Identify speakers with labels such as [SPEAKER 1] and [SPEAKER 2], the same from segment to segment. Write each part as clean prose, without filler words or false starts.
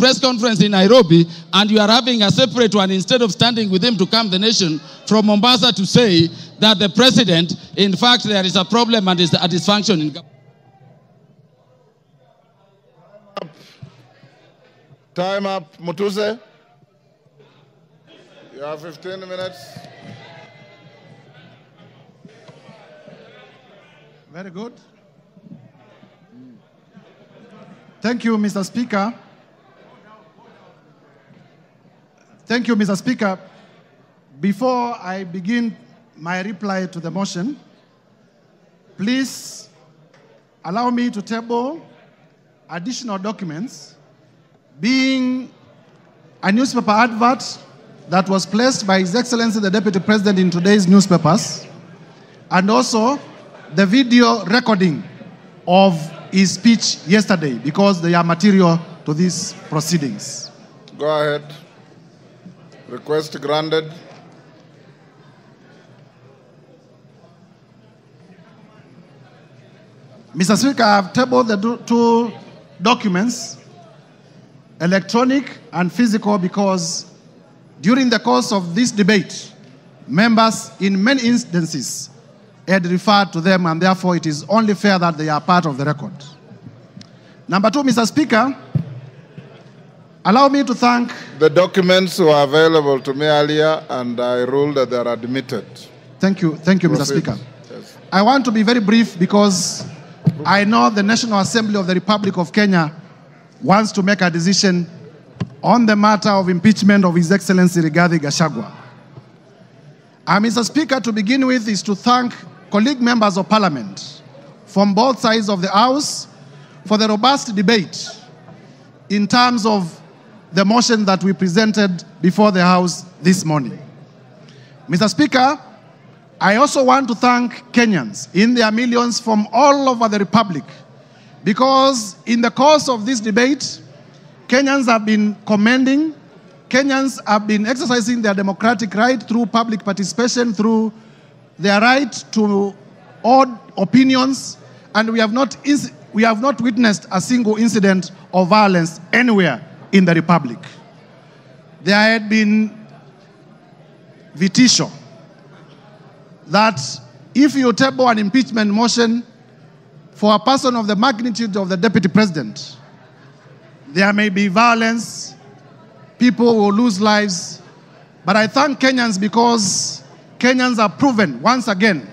[SPEAKER 1] press conference in Nairobi, and you are having a separate one instead of standing with him to calm the nation from Mombasa to say that the president, in fact, there is a problem and is a dysfunction in government.
[SPEAKER 2] Time up, Mutuse. You have 15 minutes.
[SPEAKER 3] Very good. Thank you, Mr. Speaker. Thank you, Mr. Speaker. Before I begin my reply to the motion, please allow me to table additional documents, being a newspaper advert that was placed by His Excellency the Deputy President in today's newspapers, and also the video recording of his speech yesterday, because they are material to these proceedings.
[SPEAKER 2] Go ahead. Request granted.
[SPEAKER 3] Mr. Speaker, I have tabled the two documents, electronic and physical, because during the course of this debate, members in many instances had referred to them, and therefore it is only fair that they are part of the record. Number two, Mr. Speaker, allow me to thank...
[SPEAKER 2] The documents were available to me earlier, and I ruled that they are admitted.
[SPEAKER 3] Thank you, Mr. Speaker.
[SPEAKER 2] Yes.
[SPEAKER 3] I want to be very brief because I know the National Assembly of the Republic of Kenya wants to make a decision on the matter of impeachment of His Excellency Rigathi Gachagua. Mr. Speaker, to begin with is to thank colleague members of Parliament from both sides of the House for the robust debate in terms of the motion that we presented before the House this morning. Mr. Speaker, I also want to thank Kenyans in their millions from all over the Republic, because in the course of this debate, Kenyans have been commending, Kenyans have been exercising their democratic right through public participation, through their right to odd opinions, and we have not witnessed a single incident of violence anywhere in the Republic. There had been vitisho that if you table an impeachment motion for a person of the magnitude of the Deputy President, there may be violence, people will lose lives, but I thank Kenyans because Kenyans have proven once again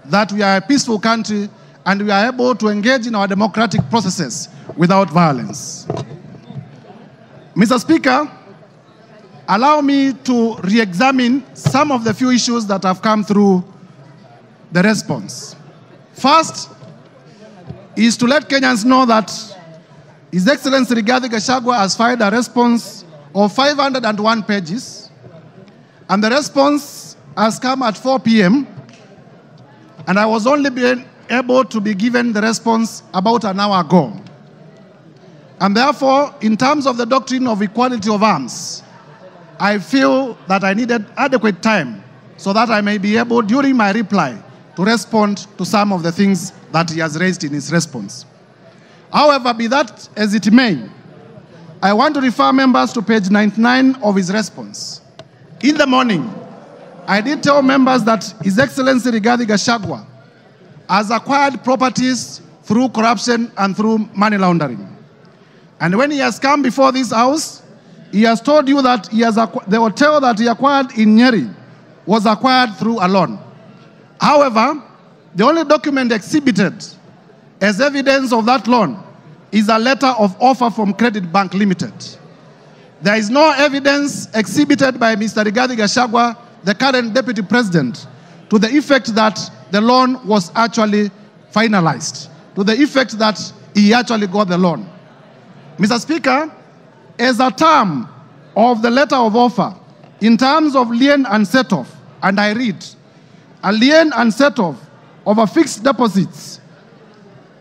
[SPEAKER 3] that we are a peaceful country and we are able to engage in our democratic processes without violence. Mr. Speaker, allow me to re-examine some of the few issues that have come through the response. First is to let Kenyans know that His Excellency Rigathi Gachagua has filed a response of 501 pages, and the response has come at 4 p.m., and I was only able to be given the response about an hour ago. And therefore, in terms of the doctrine of equality of arms, I feel that I needed adequate time so that I may be able, during my reply, to respond to some of the things that he has raised in his response. However, be that as it may, I want to refer members to page 99 of his response. In the morning, I did tell members that His Excellency Rigathi Gachagua has acquired properties through corruption and through money laundering. And when he has come before this House, he has told you that the hotel that he acquired in Nyeri was acquired through a loan. However, the only document exhibited as evidence of that loan is a letter of offer from Credit Bank Limited. There is no evidence exhibited by Mr. Rigathi Gachagua, the current Deputy President, to the effect that the loan was actually finalized, to the effect that he actually got the loan. Mr. Speaker, as a term of the letter of offer, in terms of lien and set-off, and I read, a lien and set-off of a fixed deposits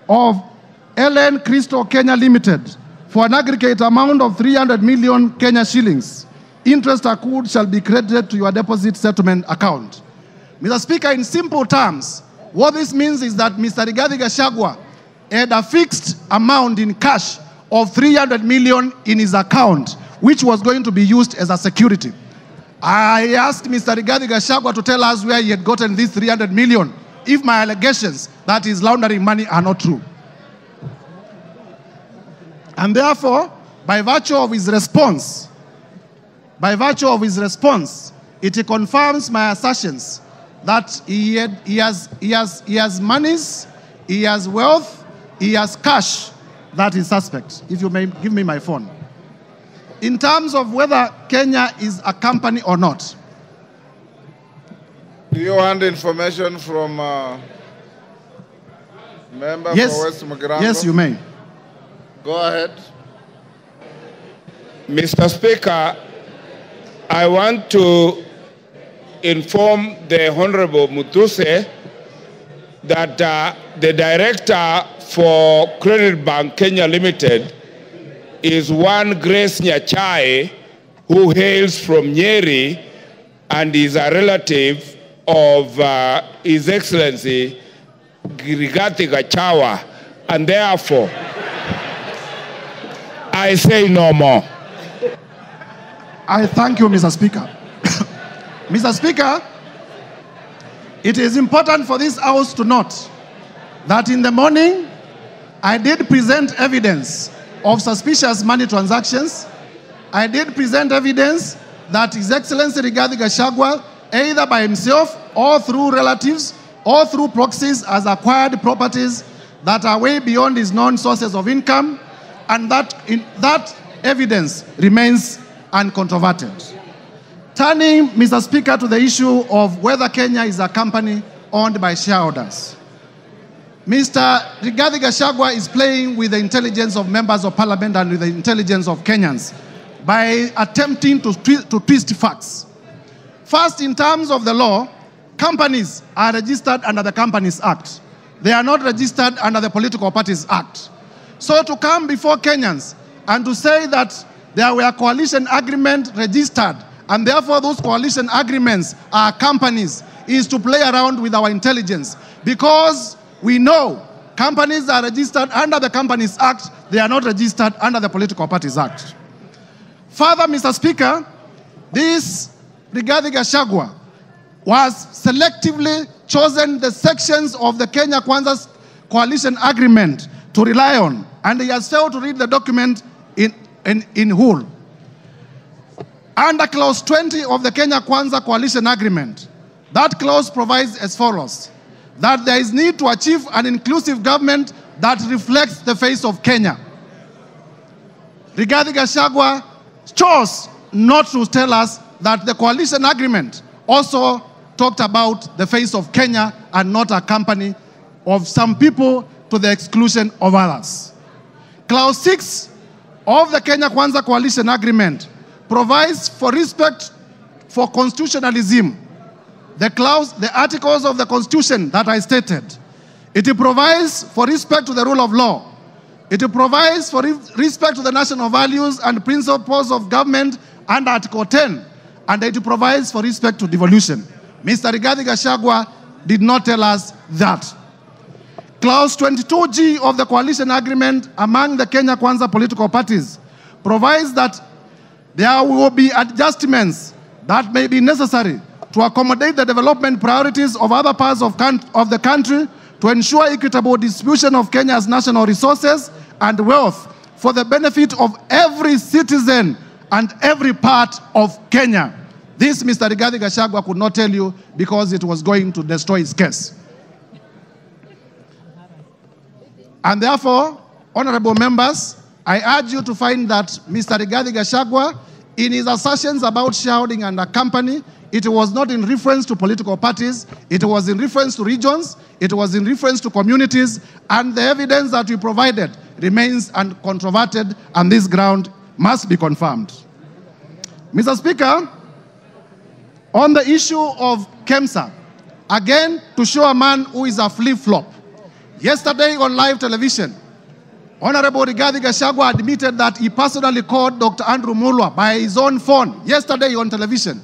[SPEAKER 3] of LN Crystal Kenya Limited for an aggregate amount of 300 million Kenya shillings. Interest accrued shall be credited to your deposit settlement account. Mr. Speaker, in simple terms, what this means is that Mr. Rigathi Gachagua had a fixed amount in cash of 300 million in his account, which was going to be used as a security. I asked Mr. Rigathi Gachagua to tell us where he had gotten this 300 million, if my allegations that he's laundering money are not true. And therefore, by virtue of his response, it confirms my assertions that he has monies, he has wealth, he has cash that is suspect. If you may give me my phone. In terms of whether Kenya is a company or not.
[SPEAKER 2] Do you want information from member for West Mugirango?
[SPEAKER 3] Yes, you may.
[SPEAKER 2] Go ahead.
[SPEAKER 4] Mr. Speaker, I want to inform the Honorable Mutuse that the director for Credit Bank Kenya Limited is one Grace Nyachai, who hails from Nyeri and is a relative of His Excellency Rigathi Gachagua, and therefore I say no more.
[SPEAKER 3] I thank you, Mr. Speaker. Mr. Speaker, it is important for this House to note that in the morning, I did present evidence of suspicious money transactions. I did present evidence that His Excellency Rigathi Gachagua, either by himself or through relatives or through proxies, has acquired properties that are way beyond his known sources of income, and that evidence remains uncontroverted. Turning, Mr. Speaker, to the issue of whether Kenya is a company owned by shareholders. Mr. Rigathi Gachagua is playing with the intelligence of members of parliament and with the intelligence of Kenyans by attempting to twist facts. First, in terms of the law, companies are registered under the Companies Act. They are not registered under the Political Parties Act. So to come before Kenyans and to say that there were coalition agreements registered and therefore those coalition agreements are companies is to play around with our intelligence, because we know companies are registered under the Companies Act, they are not registered under the Political Parties Act. Further, Mr. Speaker, this Rigathi Gachagua was selectively chosen the sections of the Kenya Kwanza coalition agreement to rely on, and he has failed to read the document in whole. Under clause 20 of the Kenya Kwanza coalition agreement, that clause provides as follows: that there is need to achieve an inclusive government that reflects the face of Kenya. Rigathi Gachagua chose not to tell us that the coalition agreement also talked about the face of Kenya and not a company of some people to the exclusion of others. Clause 6 of the Kenya Kwanza coalition agreement provides for respect for constitutionalism. The articles of the Constitution that I stated. It provides for respect to the rule of law. It provides for respect to the national values and principles of government under Article 10. And it provides for respect to devolution. Mr. Rigathi Gachagua did not tell us that. Clause 22G of the coalition agreement among the Kenya Kwanza political parties provides that there will be adjustments that may be necessary to accommodate the development priorities of other parts of the country to ensure equitable distribution of Kenya's national resources and wealth for the benefit of every citizen and every part of Kenya. This Mr. Rigathi Gachagua could not tell you because it was going to destroy his case. And therefore, honorable members, I urge you to find that Mr. Rigathi Gachagua, in his assertions about shareholding and a company, it was not in reference to political parties, it was in reference to regions, it was in reference to communities, and the evidence that we provided remains uncontroverted, and this ground must be confirmed. Mr. Speaker, on the issue of KEMSA, again, to show a man who is a flip-flop, yesterday on live television, Honorable Rigathi Gachagua admitted that he personally called Dr. Andrew Mulwa by his own phone yesterday on television.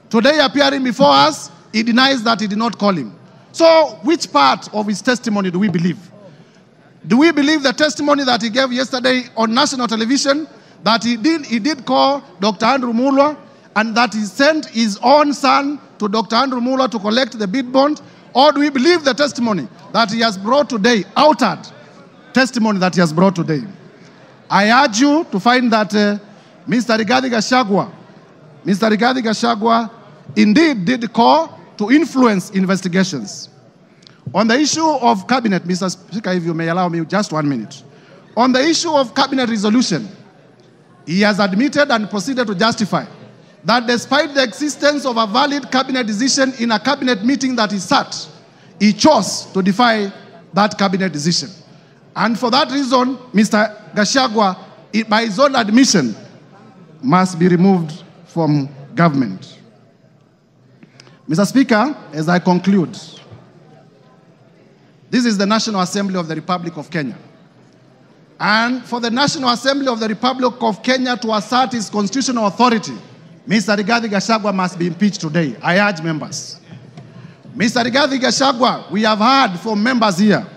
[SPEAKER 3] Today, appearing before us, he denies that he did not call him. So, which part of his testimony do we believe? Do we believe the testimony that he gave yesterday on national television, that he did call Dr. Andrew Mulwa and that he sent his own son to Dr. Andrew Mulwa to collect the bid bond? Or do we believe the testimony that he has brought today, altered testimony that he has brought today? I urge you to find that Mr. Rigathi Gachagua indeed did call to influence investigations. On the issue of cabinet, Mr. Speaker, if you may allow me just 1 minute. On the issue of cabinet resolution, he has admitted and proceeded to justify that despite the existence of a valid cabinet decision in a cabinet meeting that he sat, he chose to defy that cabinet decision. And for that reason, Mr. Gachagua, by his own admission, must be removed from government. Mr. Speaker, as I conclude, this is the National Assembly of the Republic of Kenya. And for the National Assembly of the Republic of Kenya to assert its constitutional authority, Mr. Rigathi Gachagua must be impeached today. I urge members. Mr. Rigathi Gachagua, we have heard from members here,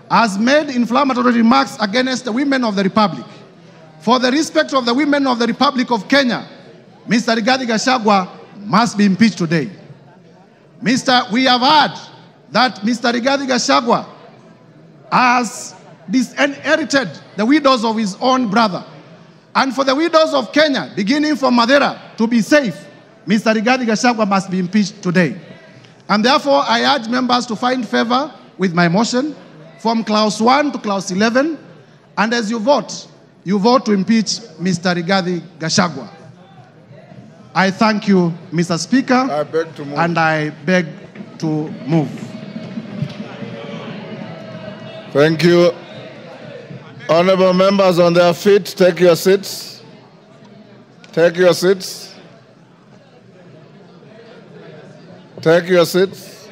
[SPEAKER 3] has made inflammatory remarks against the women of the Republic. For the respect of the women of the Republic of Kenya, Mr. Rigathi Gachagua must be impeached today. We have heard that Mr. Rigathi Gachagua has disinherited the widows of his own brother. And for the widows of Kenya, beginning from Madeira, to be safe, Mr. Rigathi Gachagua must be impeached today. And therefore, I urge members to find favor with my motion from clause 1 to clause 11. And as you vote to impeach Mr. Rigathi Gachagua. I thank you, Mr. Speaker.
[SPEAKER 2] I beg to move.
[SPEAKER 3] And I beg to move.
[SPEAKER 2] Thank you. Honorable members on their feet, take your seats. Take your seats. Take your seats.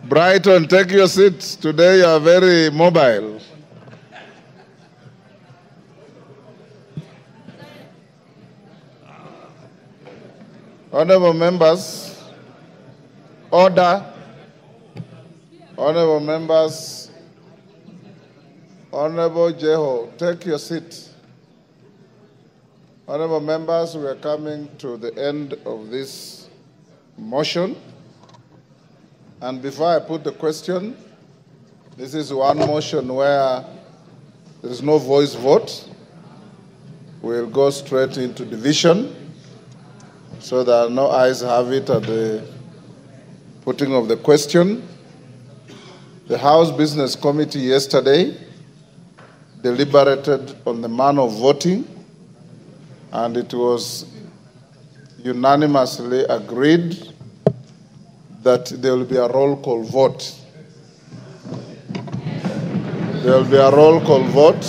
[SPEAKER 2] Brighton, take your seats. Today you are very mobile. Honorable members, order. Honorable members, Honorable Jeho, take your seat. Honorable members, we are coming to the end of this motion. And before I put the question, this is one motion where there is no voice vote. We'll go straight into division, so that no ayes have it at the putting of the question. The House Business Committee yesterday deliberated on the manner of voting, and it was unanimously agreed that there will be a roll call vote. There will be a roll call vote.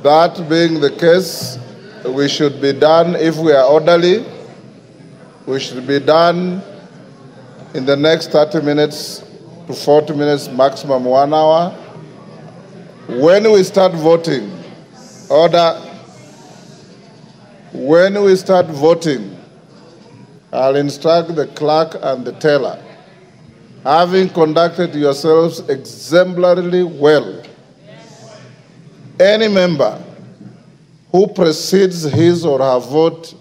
[SPEAKER 2] That being the case, we should be done, if we are orderly, we should be done in the next 30 minutes to 40 minutes, maximum 1 hour. When we start voting, order. When we start voting, I'll instruct the clerk and the teller, having conducted yourselves exemplarily well, any member who precedes his or her vote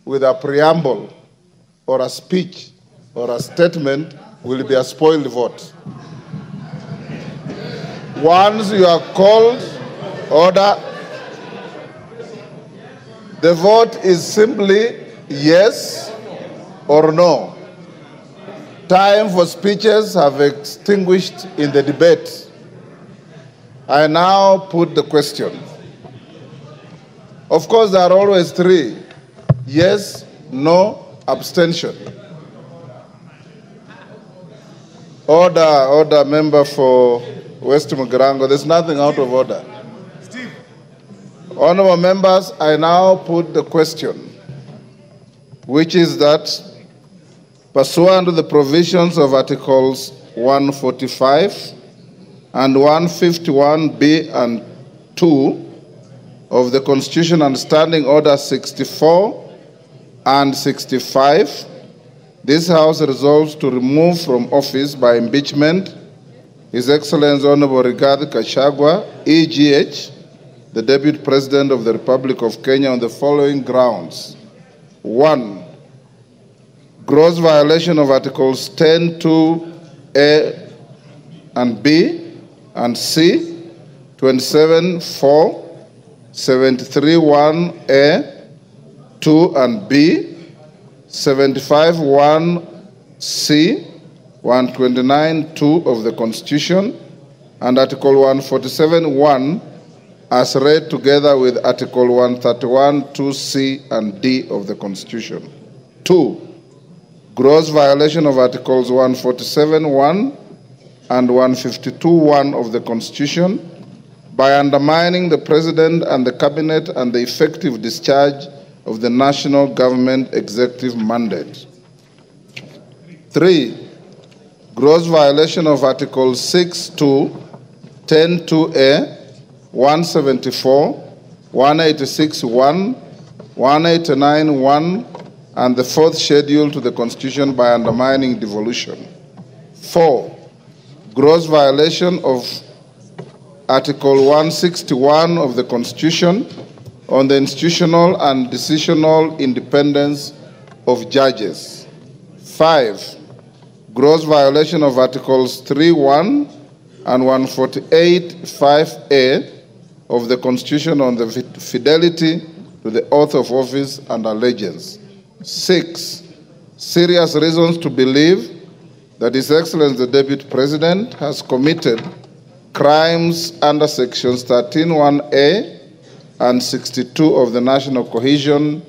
[SPEAKER 2] with a preamble or a speech or a statement will be a spoiled vote. Once you are called, order. The vote is simply yes or no. Time for speeches have extinguished in the debate. I now put the question. Of course, there are always 3. Yes, no, abstention. Order, member for West Mugirango. There's nothing out of order. Steve. Honorable members, I now put the question, which is that pursuant to the provisions of Articles 145 and 151B and 2 of the Constitution and Standing Order 64 and 65, this House resolves to remove from office by impeachment His Excellency Honorable Rigathi Gachagua, EGH, the Deputy President of the Republic of Kenya, on the following grounds. 1. Gross violation of Articles 10(2)(a) and B and C, 27(4), 73(1)(a), 2 and B, 75(1)(c), 129(2) of the Constitution, and Article 147(1) as read together with Article 131(2)(c) and D of the Constitution. 2. Gross violation of Articles 147(1) and 152(1) of the Constitution by undermining the President and the Cabinet and the effective discharge of the national government executive mandate. 3. Gross violation of Articles 6(2), 10(2)(a), 174, 186(1), 189(1), and the 4th schedule to the Constitution by undermining devolution. 4. Gross violation of Article 161 of the Constitution on the institutional and decisional independence of judges. 5. Gross violation of Articles 3(1) and 148(5)(a) of the Constitution on the fidelity to the oath of office and allegiance. 6. Serious reasons to believe that His Excellency the Deputy President has committed crimes under Sections 13(1)(a) and 62 of the National Cohesion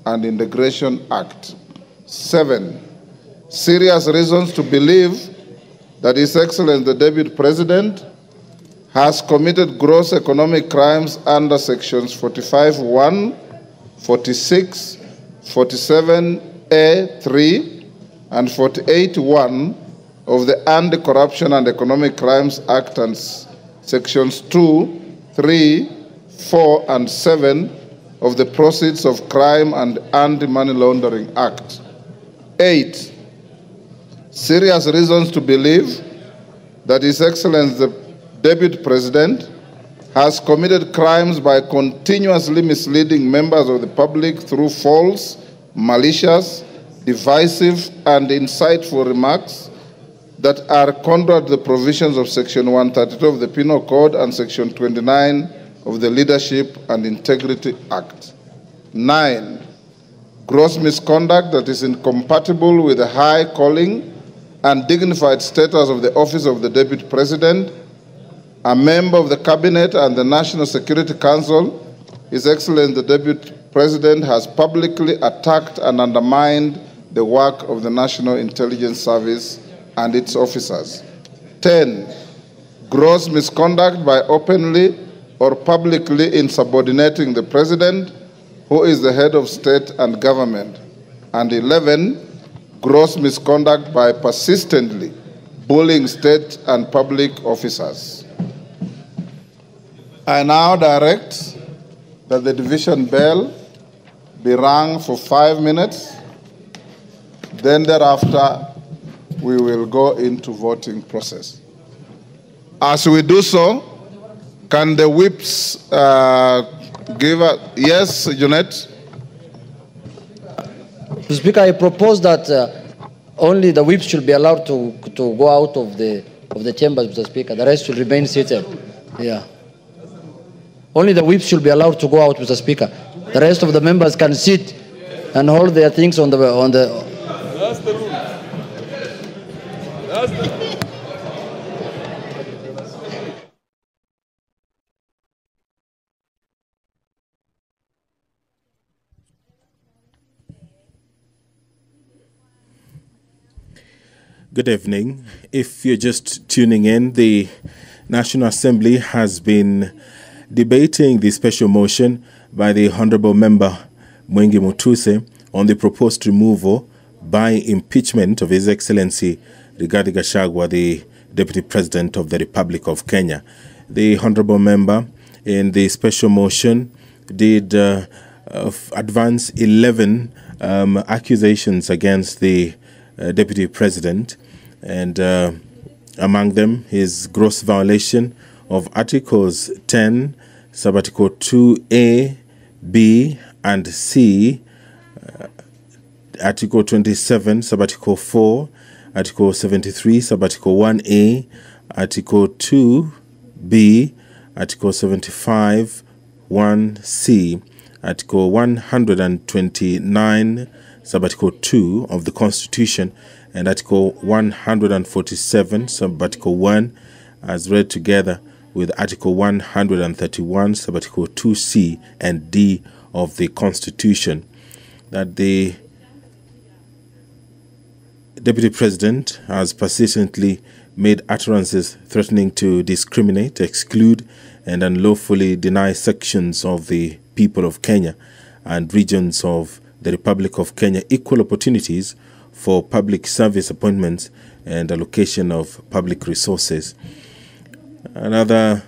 [SPEAKER 2] and Integration Act. 7. Serious reasons to believe that His Excellency the Deputy President has committed gross economic crimes under Sections 45(1), 46, 47(a)(3), and 48(1) of the Anti-Corruption and Economic Crimes Act and Sections 2, 3, 4, and 7 of the Proceeds of Crime and Anti-Money Laundering Act. 8. Serious reasons to believe that His Excellency the Deputy President has committed crimes by continuously misleading members of the public through false, malicious, divisive, and insightful remarks that are contrary to the provisions of Section 132 of the Penal Code and Section 29 of the Leadership and Integrity Act. 9. Gross misconduct that is incompatible with the high calling and dignified status of the office of the Deputy President, a member of the Cabinet and the National Security Council. His Excellency the Deputy President has publicly attacked and undermined the work of the National Intelligence Service and its officers. 10. Gross misconduct by openly or publicly insubordinating the President, who is the head of state and government. And 11. Gross misconduct by persistently bullying state and public officers. I now direct that the division bell be rung for 5 minutes. Then thereafter, we will go into voting process. As we do so, can the whips give a... Yes, Jeanette?
[SPEAKER 5] Mr. Speaker, I propose that only the whips should be allowed to go out of the chambers, Mr. Speaker. The rest should remain seated. Yeah. Only the whips should be allowed to go out, Mr. Speaker. The rest of the members can sit and hold their things on the.
[SPEAKER 6] That's the rule. That's the rule.
[SPEAKER 7] Good evening. If you're just tuning in, the National Assembly has been debating the special motion by the Honourable Member Mwengi Mutuse on the proposed removal by impeachment of His Excellency Rigathi Gachagua, the Deputy President of the Republic of Kenya. The Honourable Member in the special motion did advance 11 accusations against the Deputy President, and among them is gross violation of Articles 10, Subarticle 2A, B, and C, Article 27, Subarticle 4, Article 73, Subarticle 1A, Article 2B, Article 75, 1C, Article 129, Subarticle 2 of the Constitution, and Article 147, Subarticle 1, as read together with Article 131, Subarticle 2C and D of the Constitution, that the Deputy President has persistently made utterances threatening to discriminate, exclude, and unlawfully deny sections of the people of Kenya and regions of the Republic of Kenya equal opportunities for public service appointments and allocation of public resources. Another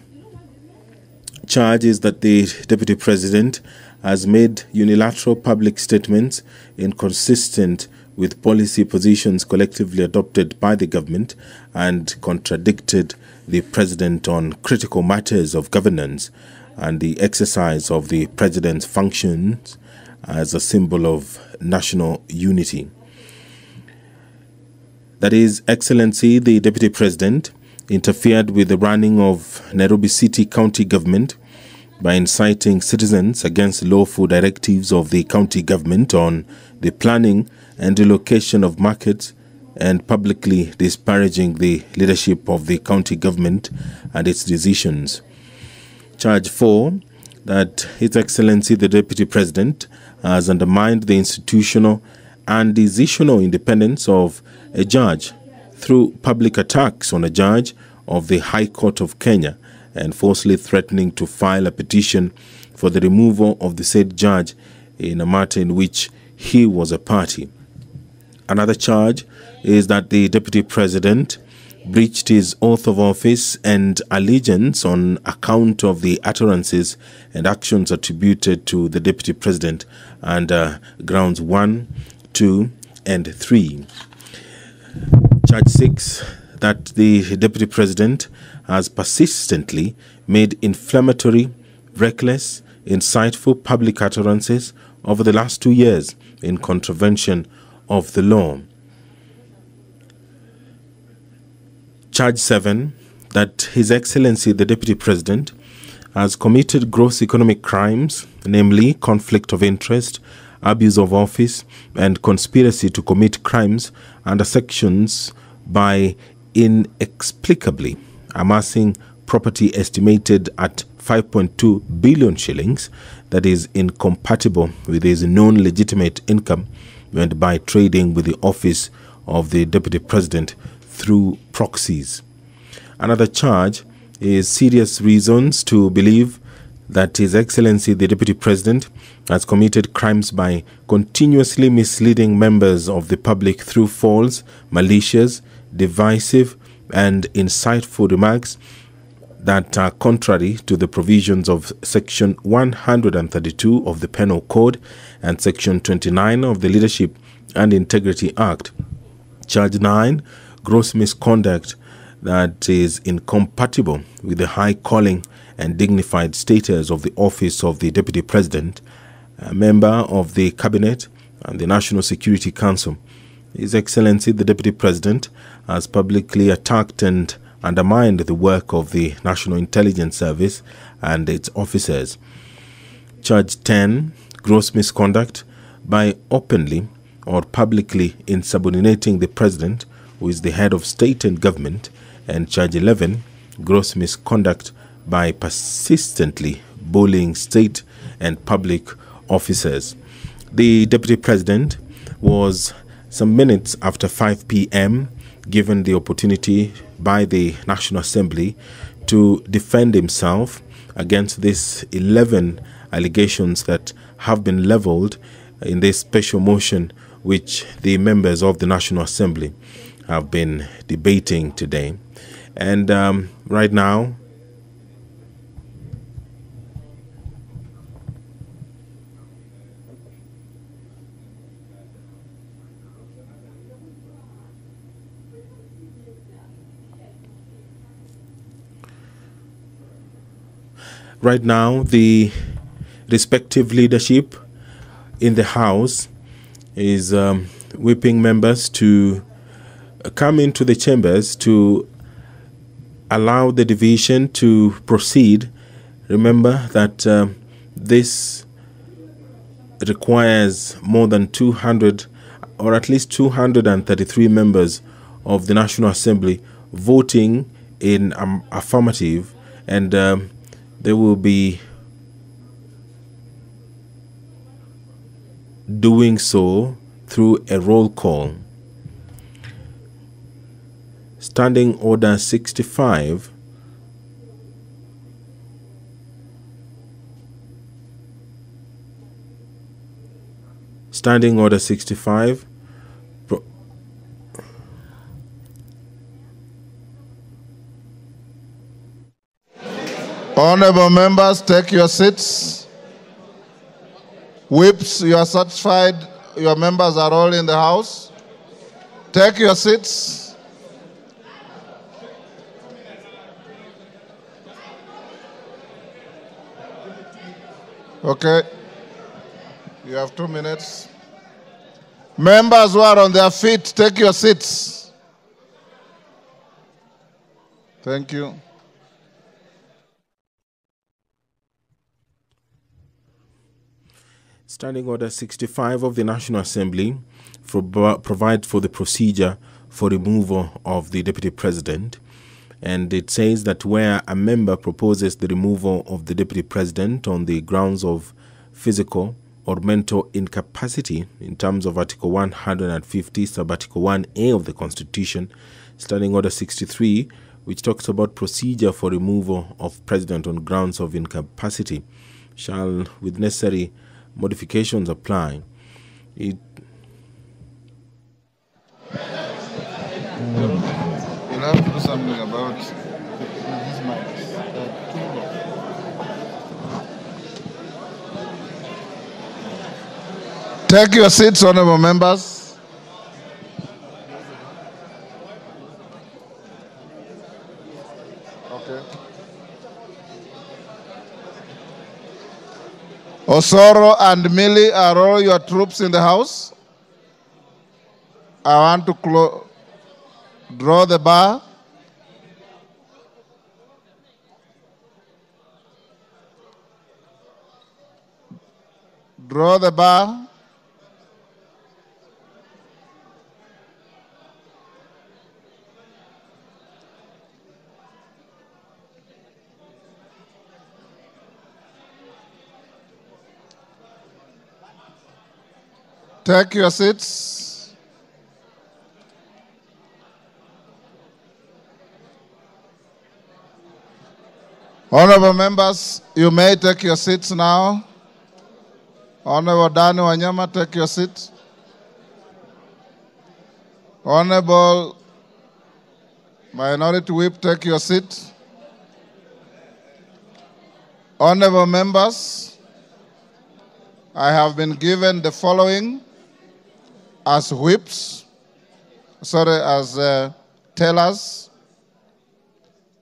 [SPEAKER 7] charge is that the Deputy President has made unilateral public statements inconsistent with policy positions collectively adopted by the government and contradicted the President on critical matters of governance and the exercise of the President's functions as a symbol of national unity. That His Excellency, the Deputy President, interfered with the running of Nairobi City County Government by inciting citizens against lawful directives of the county government on the planning and relocation of markets, and publicly disparaging the leadership of the county government and its decisions. Charge 4, that His Excellency the Deputy President has undermined the institutional and decisional independence of a judge through public attacks on a judge of the High Court of Kenya and falsely threatening to file a petition for the removal of the said judge in a matter in which he was a party. Another charge is that the Deputy President breached his oath of office and allegiance on account of the utterances and actions attributed to the Deputy President under grounds 1, 2, and 3. Charge 6, that the Deputy President has persistently made inflammatory, reckless, insightful public utterances over the last 2 years in contravention of the law. Charge 7, that His Excellency the Deputy President has committed gross economic crimes, namely conflict of interest, abuse of office, and conspiracy to commit crimes under sections by inexplicably amassing property estimated at 5.2 billion shillings that is incompatible with his non-legitimate income and by trading with the office of the Deputy President through proxies. Another charge is serious reasons to believe that His Excellency the Deputy President has committed crimes by continuously misleading members of the public through false, malicious, divisive, and insightful remarks that are contrary to the provisions of Section 132 of the Penal Code and Section 29 of the Leadership and Integrity Act. Charge 9, gross misconduct that is incompatible with the high calling and dignified status of the office of the Deputy President, a member of the Cabinet and the National Security Council. His Excellency the Deputy President has publicly attacked and undermined the work of the National Intelligence Service and its officers. Charge 10, gross misconduct by openly or publicly insubordinating the President, who is the head of state and government, and Charge 11, gross misconduct by persistently bullying state and public officers. The Deputy President was some minutes after 5 p.m. given the opportunity by the National Assembly to defend himself against these 11 allegations that have been leveled in this special motion which the members of the National Assembly have been debating today. And right now, Right now, the respective leadership in the House is whipping members to come into the chambers to allow the division to proceed. Remember that this requires more than 200 or at least 233 members of the National Assembly voting in affirmative, and they will be doing so through a roll call. Standing Order 65 Standing Order 65
[SPEAKER 2] Honorable members, take your seats. Whips, you are satisfied your members are all in the House? Take your seats. Okay. You have 2 minutes. Members who are on their feet, take your seats. Thank you.
[SPEAKER 7] Standing Order 65 of the National Assembly provides for the procedure for removal of the Deputy President. And it says that where a member proposes the removal of the Deputy President on the grounds of physical or mental incapacity in terms of Article 150, Sub-Article 1A of the Constitution, Standing Order 63, which talks about procedure for removal of President on grounds of incapacity, shall, with necessary modifications, apply. You'll
[SPEAKER 2] have to do something about these mics. Take your seats, honorable members. Okay. Osoro and Millie, are all your troops in the House? I want to draw the bar. Draw the bar. Take your seats. Honorable members, you may take your seats now. Honorable Dani Wanyama, take your seat. Honorable Minority Whip, take your seat. Honorable members, I have been given the following as whips, as tellers.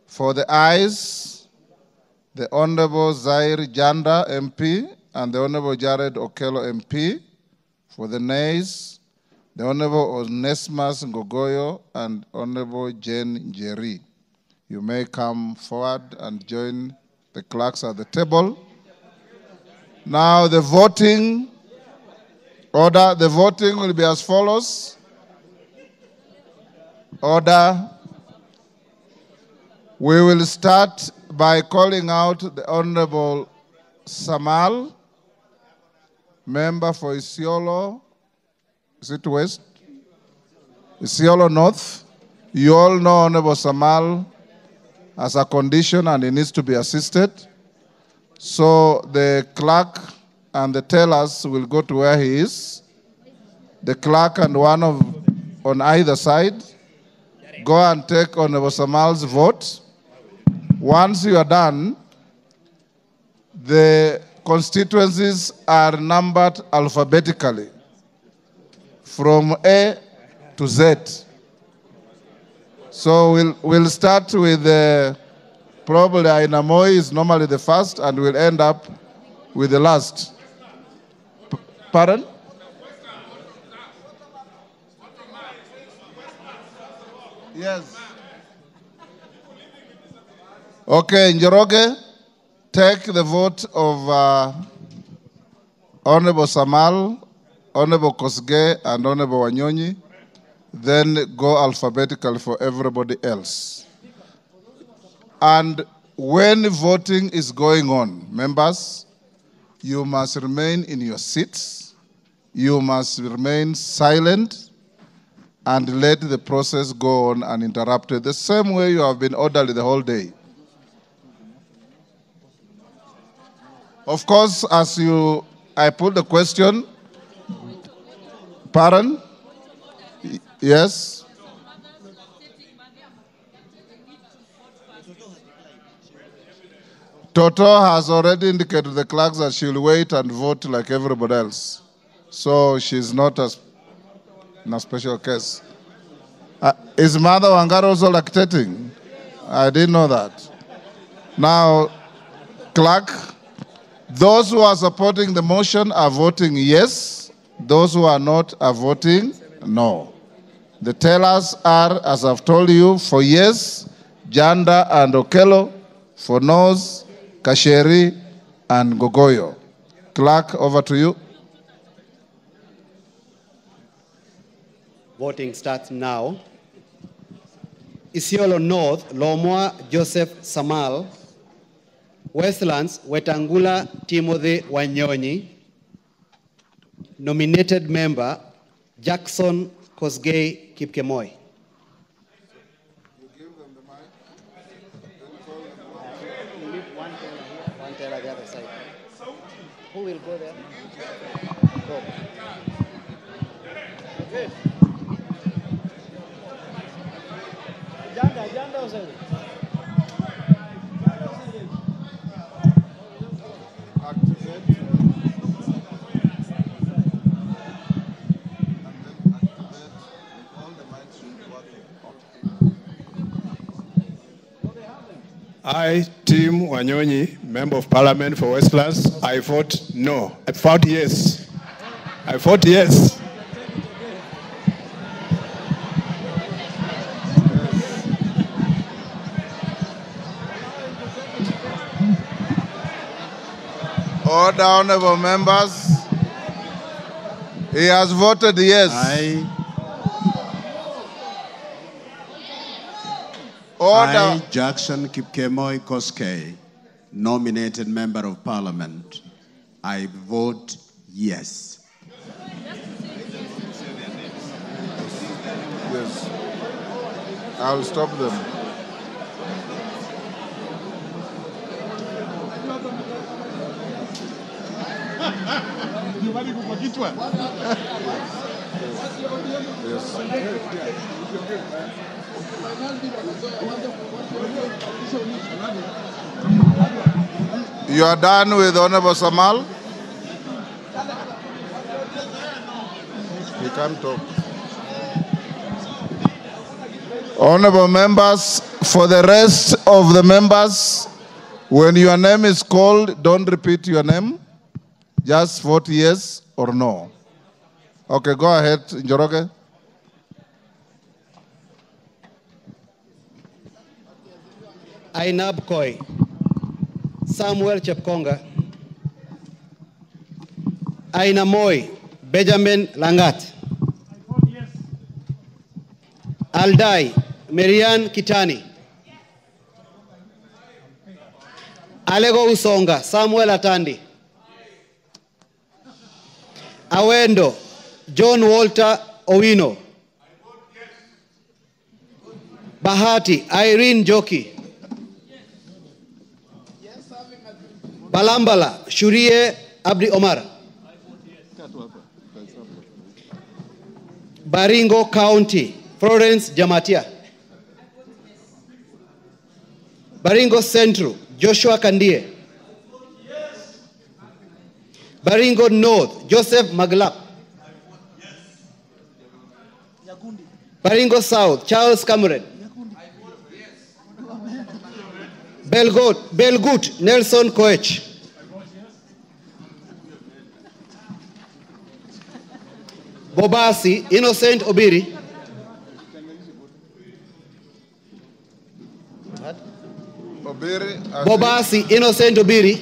[SPEAKER 2] For the ayes, the Honorable Zaire Janda MP and the Honorable Jared Okello MP. For the nays, the Honorable Onesmus Ngogoyo and Honorable Jane Njeri. You may come forward and join the clerks at the table. Now the voting order, the voting will be as follows. Order. We will start by calling out the Honorable Samal, member for Isiolo. Is it West? Isiolo North. You all know Honorable Samal has a condition and he needs to be assisted. So the clerk and the tellers will go to where he is. The clerk and one on either side go and take Honorable Samal's vote. Once you are done, the constituencies are numbered alphabetically from A to Z. So we'll start with Probably Aina Moi is normally the first and will end up with the last. Pardon? Yes. Okay, Njoroge, take the vote of Honorable Samal, Honorable Kosgei, and Honorable Wanyonyi. Then go alphabetically for everybody else. And when voting is going on, members, you must remain in your seats. You must remain silent and let the process go on uninterrupted, the same way you have been orderly the whole day. Of course, I put the question, pardon? Yes? Toto has already indicated to the clerks that she will wait and vote like everybody else. So she's not in a special case. Is Mother Wangari also lactating? I didn't know that. Now, clerk, those who are supporting the motion are voting yes. Those who are not are voting no. The tellers are, as I've told you, for yes, Janda and Okello, for no's, Kasheri and Gogoyo. Clerk, over to you.
[SPEAKER 8] Voting starts now. Isiolo North, Lomwa Joseph Samal. Westlands, Wetangula Timothy Wanyonyi. Nominated member, Jackson Kosgei Kipkemoi. The other side. Who will go there? Go. Okay.
[SPEAKER 9] I, Tim Wanyonyi, Member of Parliament for Westlands, I vote no. I vote yes. I vote yes.
[SPEAKER 2] Order, honorable members. He has voted yes. Order.
[SPEAKER 10] I, Jackson Kipkemoi Kosgei, nominated Member of Parliament, I vote yes.
[SPEAKER 2] Yes. I'll stop them. You are done with Honorable Samal? He can't talk. Honorable members, for the rest of the members, when your name is called, don't repeat your name. Just vote yes or no. Okay, go ahead, Njoroge.
[SPEAKER 8] Ainab Koi, Samuel Chepkonga, Aina Moi, Benjamin Langat, Aldai, Marian Kitani, Alego Usonga, Samuel Atandi, Awendo, John Walter Owino, Bahati, Irene Joki, Balambala, Shurie Abdi Omar, Baringo County, Florence Jamatia, Baringo Central, Joshua Kandie, Baringo North, Joseph Maglap, Baringo South, Charles Cameron,
[SPEAKER 11] Belgut Nelson Koech. Bobasi Innocent Obiri. Bobasi Innocent Obiri.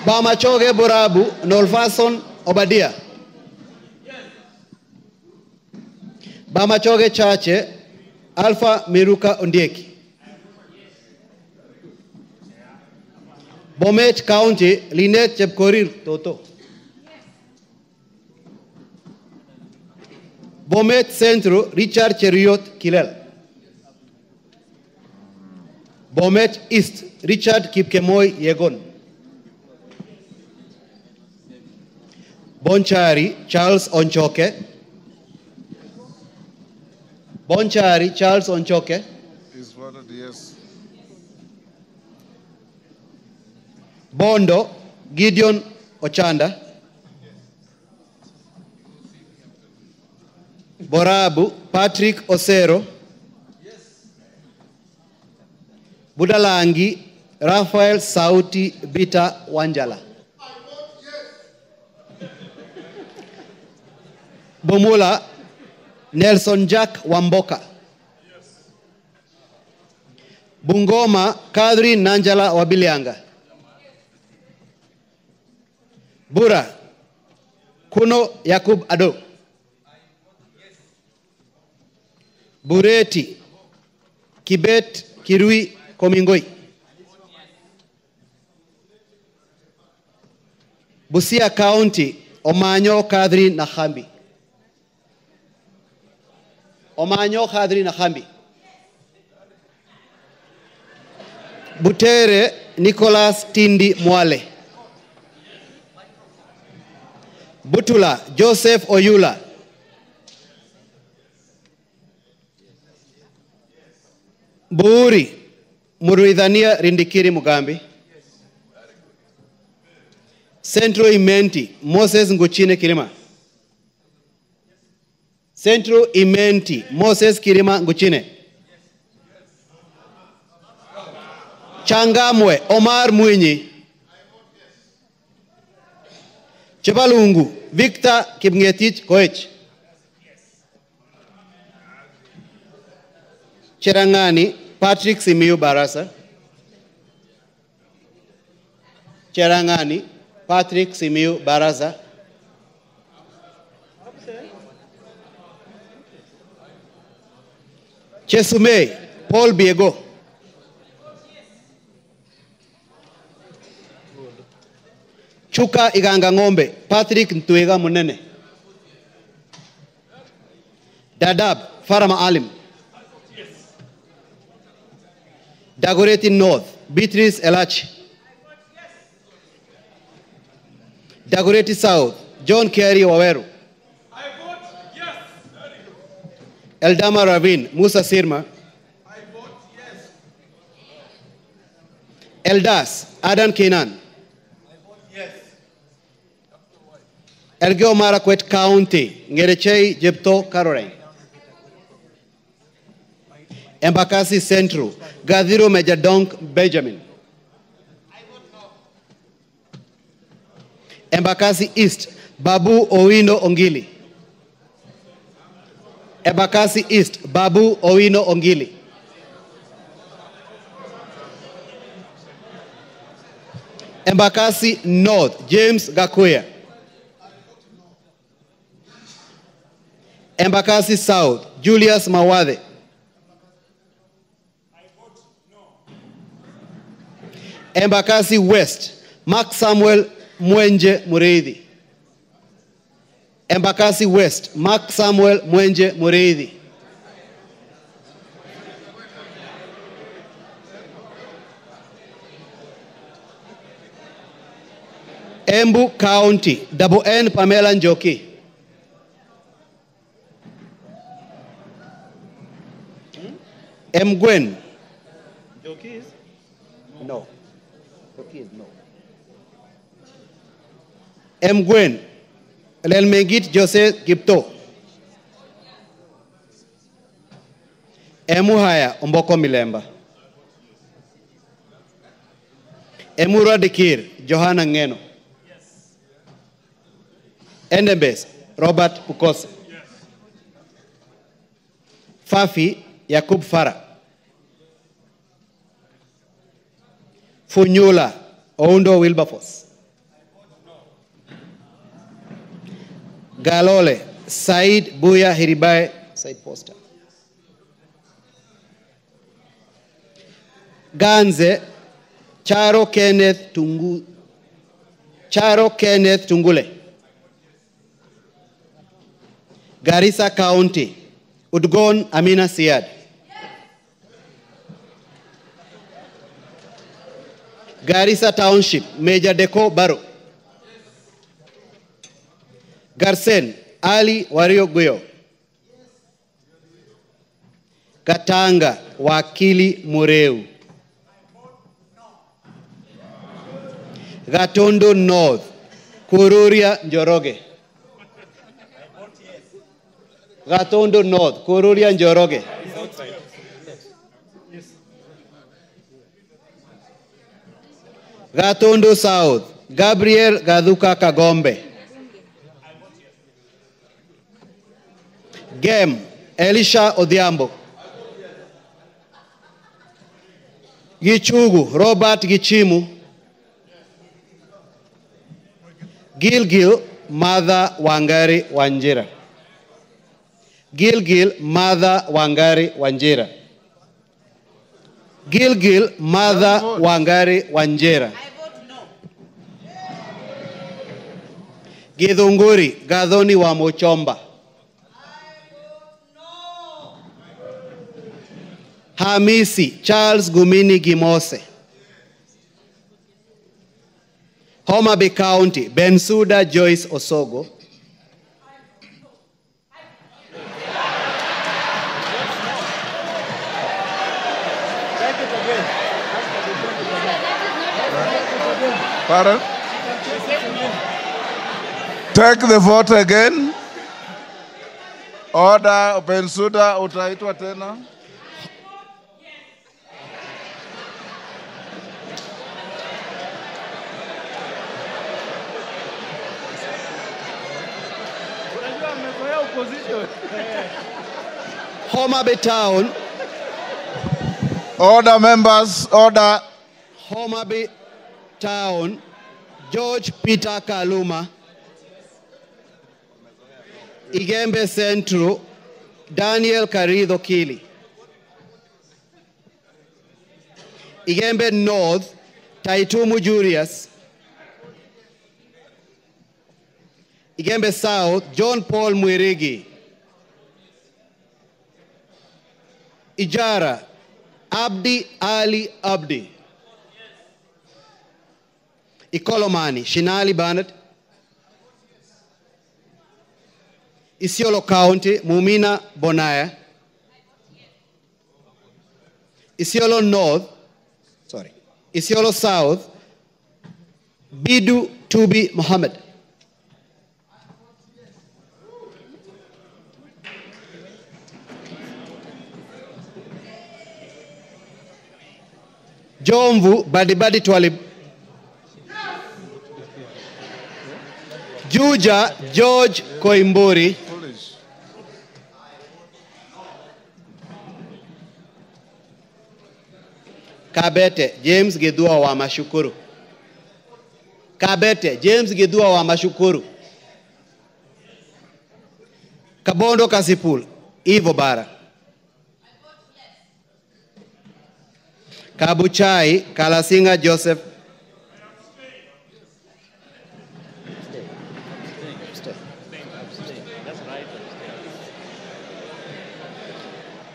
[SPEAKER 11] Bamachoge Borabu Nolfason Obadia. Bamachoge Chache Alpha Miruka Ondieki. Bomet County Linet Chepkorir Toto. Bomet Centro Richard Cheriot Kilel. Bomet East Richard Kipkemoi Yegon. Bonchari Charles Onchoke. Bonchari Charles Onchoke.
[SPEAKER 2] Is voted yes.
[SPEAKER 11] Bondo Gideon Ochanda. Borabu Patrick Osero. Budalangi Raphael Sauti Bita Wanjala. Bomula Nelson Jack Wamboka. Bungoma Kadri Nanjala Wabilianga. Bura Kuno Yakub Ado. Bureti Kibet Kirui Komingoi. Busia County Omanyo Kadri Nahambi. Omanyo Kadri Nahambi. Butere Nicholas Tindi Mwale. Butula Joseph Oyula. Buuri Muruidhania Rindikiri Mugambi. Centro Imenti Moses Nguchine Kirima. Centro Imenti Moses Kirima Nguchine. Changamwe Omar Mwinyi. Chebalungu Victor Kipngetich Koech. Cherangani Patrick Simiyu Barasa. Cherangani Patrick Simiyu Barasa. Chesume Paul Biego. Chuka Iganga Ngombe Patrick Ntuega Munene. Dadab Farama Alim. Dagoretti North Beatrice Elachi. Dagoretti South John Kerry Waweru. Eldama Ravine Musa Sirma. Eldas Adan Kenan. Elgeo Marakwet County Ngerechei Jepto Caroline. Embakasi Central Gadhiro Majadonk Benjamin. Embakasi East Babu Owino Ongili. Embakasi East Babu Owino Ongili. Embakasi North James Gakuya. Embakasi South Julius Mawade. Embakasi West Mark Samuel Mwenje Mureithi. Embakasi West Mark Samuel Mwenje Mureithi. Embu County Double N Pamela Njoki. Mgwen. Njoki is? No. Njoki is no. Mgwen Lelmengit Jose Gipto. Emuhaya Omboko Milemba. Emura Dikir Johanna Ngeno. Endembes Robert Pukose. Fafi Yakub Farah. Funyula Oundo Wilberforce. Galole Said Buya Hiribae Said Poster. Ganze Charo Kenneth Tungule. Garissa County Udgon Amina Siad. Garissa Township Major Deko Baro. Garsen Ali Wario Guyo. Katanga Wakili Mureu. Gatondo North Kururia Njoroge. Gatondo North Kururia Njoroge. Gatondo South Gabriel Gaduka Kagombe. Gem Elisha Odhiambo. Gichugu Robert Gichimu. Gilgil Mother Wangari Wanjira. Gilgil Mother Wangari Wanjira. Gilgil Mother Wangari Wanjira. Githunguri Gathoni wa Mochomba. Hamisi Charles Gumini Gimose. Homa Bay County Bensuda Joyce Osogo.
[SPEAKER 2] Pardon? Take the vote again. Order Bensuda utaitwa tena.
[SPEAKER 11] Homa Bay Town.
[SPEAKER 2] Order members, order.
[SPEAKER 11] Homa Bay Town. George Peter Kaluma. Igembe Central. Daniel Karido Kili. Igembe North. Taitumu Julius. Igembe South. John Paul Mwirigi. Ijara Abdi Ali Abdi. Ikolomani Shinali Barnett. Isiolo County Mumina Bonaya. Isiolo North, Isiolo South Bidu Tubi Mohammed. Jomvu Badibadi Twalib. Juja George Koimburi. Kabete James Gedua wa Mashukuru. Kabete James Gedua wa Mashukuru. Kabondo Kasipul Ivo Bara. Kabuchai Kalasinga Joseph.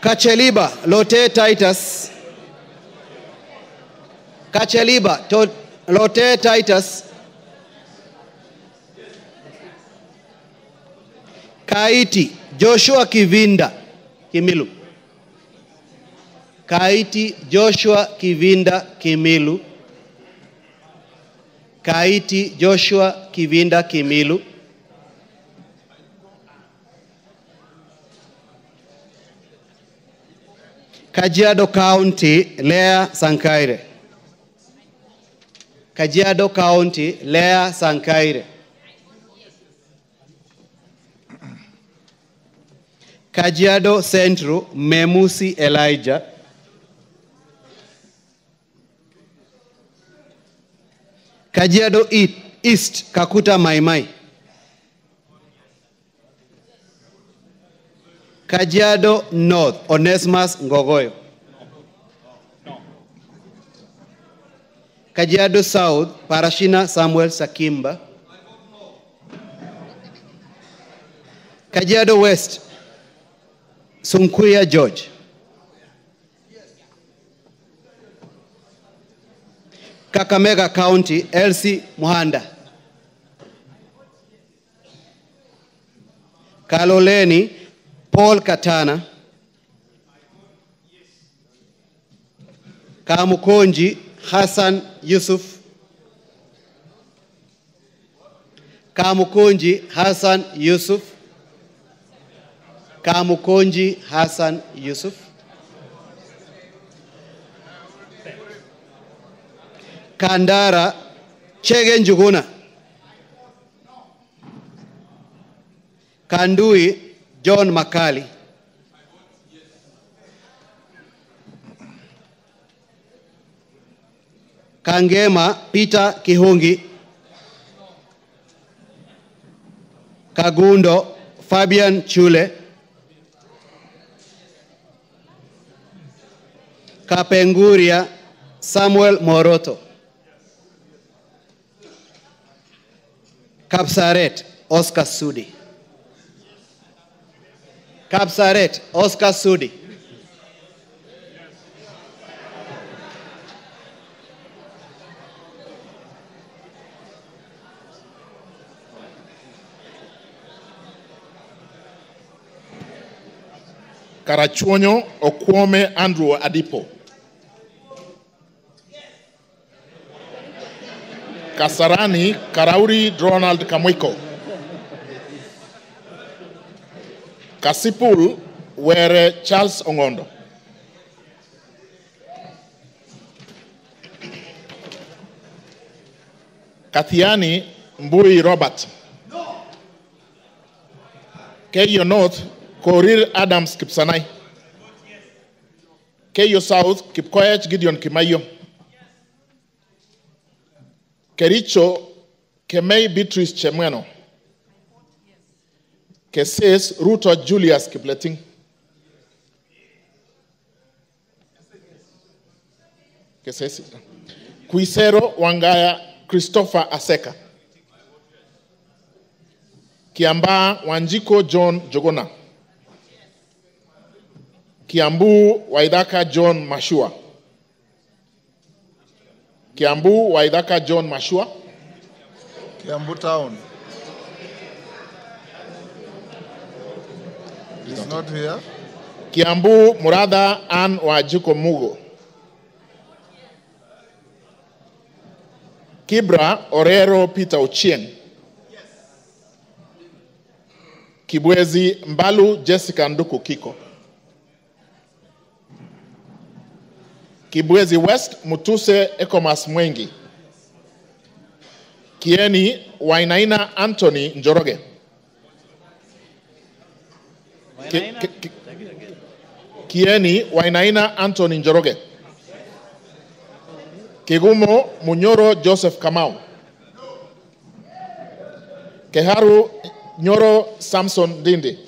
[SPEAKER 11] Kacheliba Lote Titus. Kacheliba Lote Titus. Kaiti Joshua Kivinda Kimilu. Kaiti Joshua Kivinda Kimilu. Kaiti Joshua Kivinda Kimilu. Kajiado County, Lea Sankaire. Kajiado County, Lea Sankaire. Kajiado Central, Memusi Elijah. Kajiado East, Kakuta Maimai. Kajiado North, Onesimus Ngogoyo. Kajiado South, Parashina Samuel Sakimba. Kajiado West, Sunkuya George. Kakamega County, Elsie Muhanda. Kaloleni, Paul Katana. Kamukonji, Hassan Yusuf. Kamukonji, Hassan Yusuf. Kamukonji, Hassan Yusuf. Kandara, Chege Njuguna. Kandui, John Makali. Kangema, Peter Kihungi. Kagundo, Fabian Chule. Kapenguria, Samuel Moroto. Kapsaret, Oscar Sudi. Kapsaret, Oscar Sudi.
[SPEAKER 12] Karachuonyo Okwome Andrew Adipo. Kasarani Karauri Ronald Kamwiko. Kasipul Were Charles Ongondo. Kathiani Mbui Robert. Keyo North Korir Adams Kipsanai. Keyo South Kipkoech Gideon Kimayo. Kericho Kemei Beatrice Chemweno. Keses Ruto Julius Kipleting. Keses Kuisero Wangaya Christopher Aseka. Kiamba Wanjiko John Jogona. Kiambu Waidaka John Mashua. Kiambu Waidaka John Mashua.
[SPEAKER 2] Kiambu Town. He's not here.
[SPEAKER 12] Kiambu Murada Ann Wajiko Mugo. Kibra Orero Peter Ochieng. Kibwezi Mbalu Jessica Nduku Kiko. Kibwezi West Mutuse Ekomas Mwengi. Kieni Wainaina Anthony Njoroge. Kieni Wainaina Anthony Njoroge. Kigumo Munyoro Joseph Kamau. Keharu Nyoro Samson Dindi.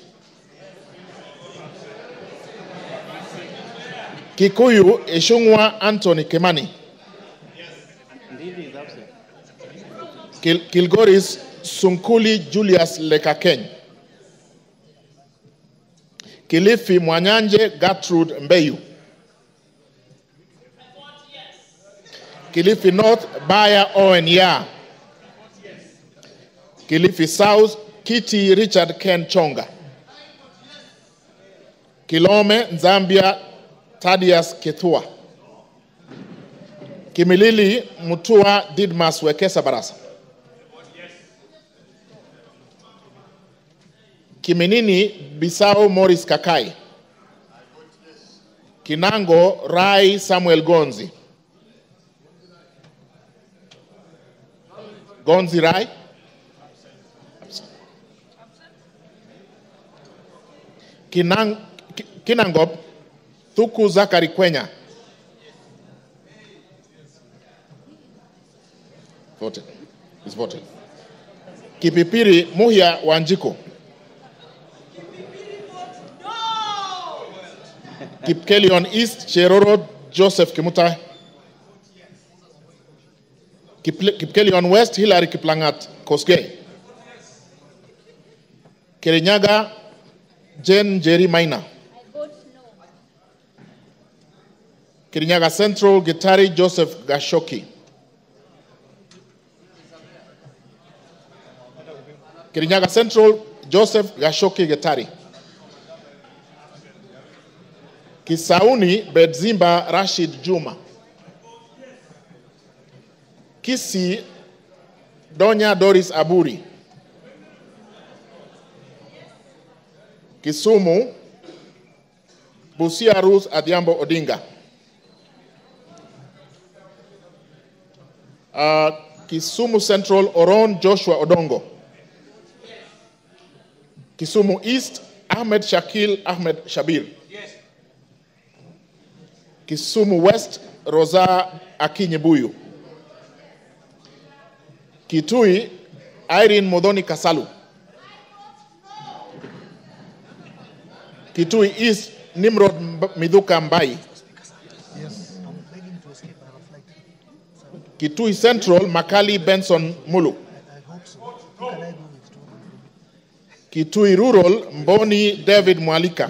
[SPEAKER 12] Kikuyu Eshungwa Anthony Kemani. Kilgoris Sunkuli Julius Lekakeny. Kilifi Mwanyanje Gertrude Mbeyu. Kilifi North Baya Owen Ya. Kilifi South Kitty Richard Ken Chonga. Kilome Zambia Thaddeus Kethua. Kimilili Mutua Didmas Wekesa Barasa. Kiminini Bisao Morris Kakai. Kinango Rai Samuel Gonzi. Gonzi Rai. Kinangop Thuku Zakari Kwenya. Voted. Is voted. Kipipiri Muhia Wanjiko. Kipkelion East Cheroro Joseph Kimutai. Kipkelion West Hilary Kiplangat Koskei. Kirinyaga Jen Jerry Maina. Kirinyaga Central Gitari Joseph Gashoki. Kirinyaga Central Joseph Gashoki Gitari. Kisauni Bedzimba Rashid Juma. Kisi Donya Doris Aburi. Kisumu Busia Ruth Adhiambo Odinga. Kisumu Central Oron Joshua Odongo. Kisumu East Ahmed Shakil Ahmed Shabir. Kisumu West Rosa Akinyebuyu. Kitui Irene Modoni Kasalu. Kitui East Nimrod Midhuka Mbai. Kitui Central Makali Benson Mulu. Kitui Rural Mboni David Mwalika.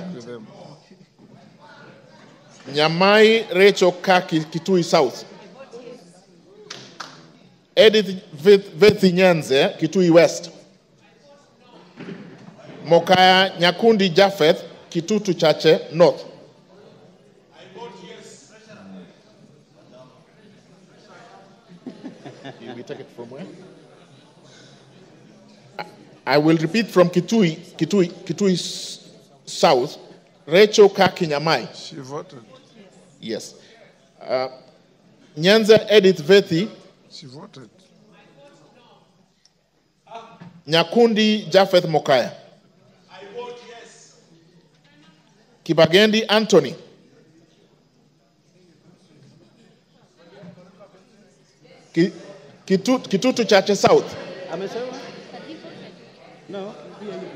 [SPEAKER 12] Nyamai Rachel Kaki Kitui South. Edith Vethinyenze Kitui West. Mokaya Nyakundi Japheth Kitutu Chache North. We take it from where? I will repeat from Kitui South. Rachel Kaki Nyamai.
[SPEAKER 2] She voted.
[SPEAKER 12] Yes. Nyanza Edith Vethi.
[SPEAKER 2] She voted.
[SPEAKER 12] Nyakundi Japheth Mokaya.
[SPEAKER 13] I vote yes.
[SPEAKER 12] Kibagendi Anthony. Kitutu Chache South.
[SPEAKER 14] Amesema? No.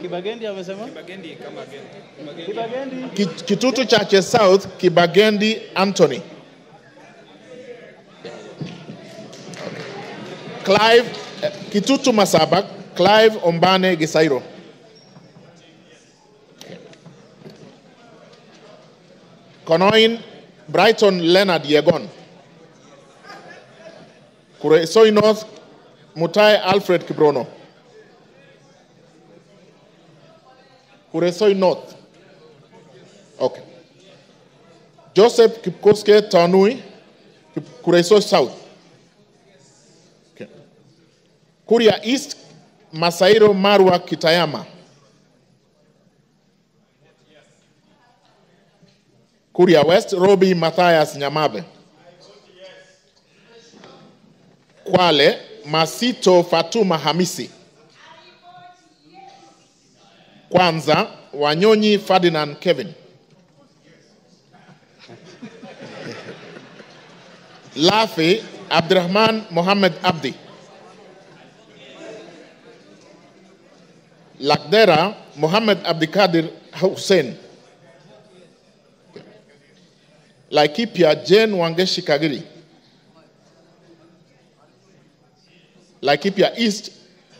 [SPEAKER 14] Kibagendi amesema? Kibagendi kama Kibagendi.
[SPEAKER 12] Kitutu Chache South, Kibagendi Anthony. Clive Kitutu Masabak, Clive Ombane Gisairo. Konoin Brighton Leonard Yegon. Kuresoi North Mutai Alfred Kibrono. Kuresoi North. Okay. Joseph Kipkoske Tanui, Kuresoi South. Okay. Kuria East, Masairo Marwa Kitayama. Kuria West, Robi Matthias Nyamabe. Kwale, Masito Fatuma Hamisi. Kwanza, Wanyonyi Ferdinand Kevin. Lafi, Abdurrahman Mohammed Abdi. Lakdera, Mohammed Abdikadir Hussein. Laikipia, Jane Wangeshi Kagiri. Laikipia East,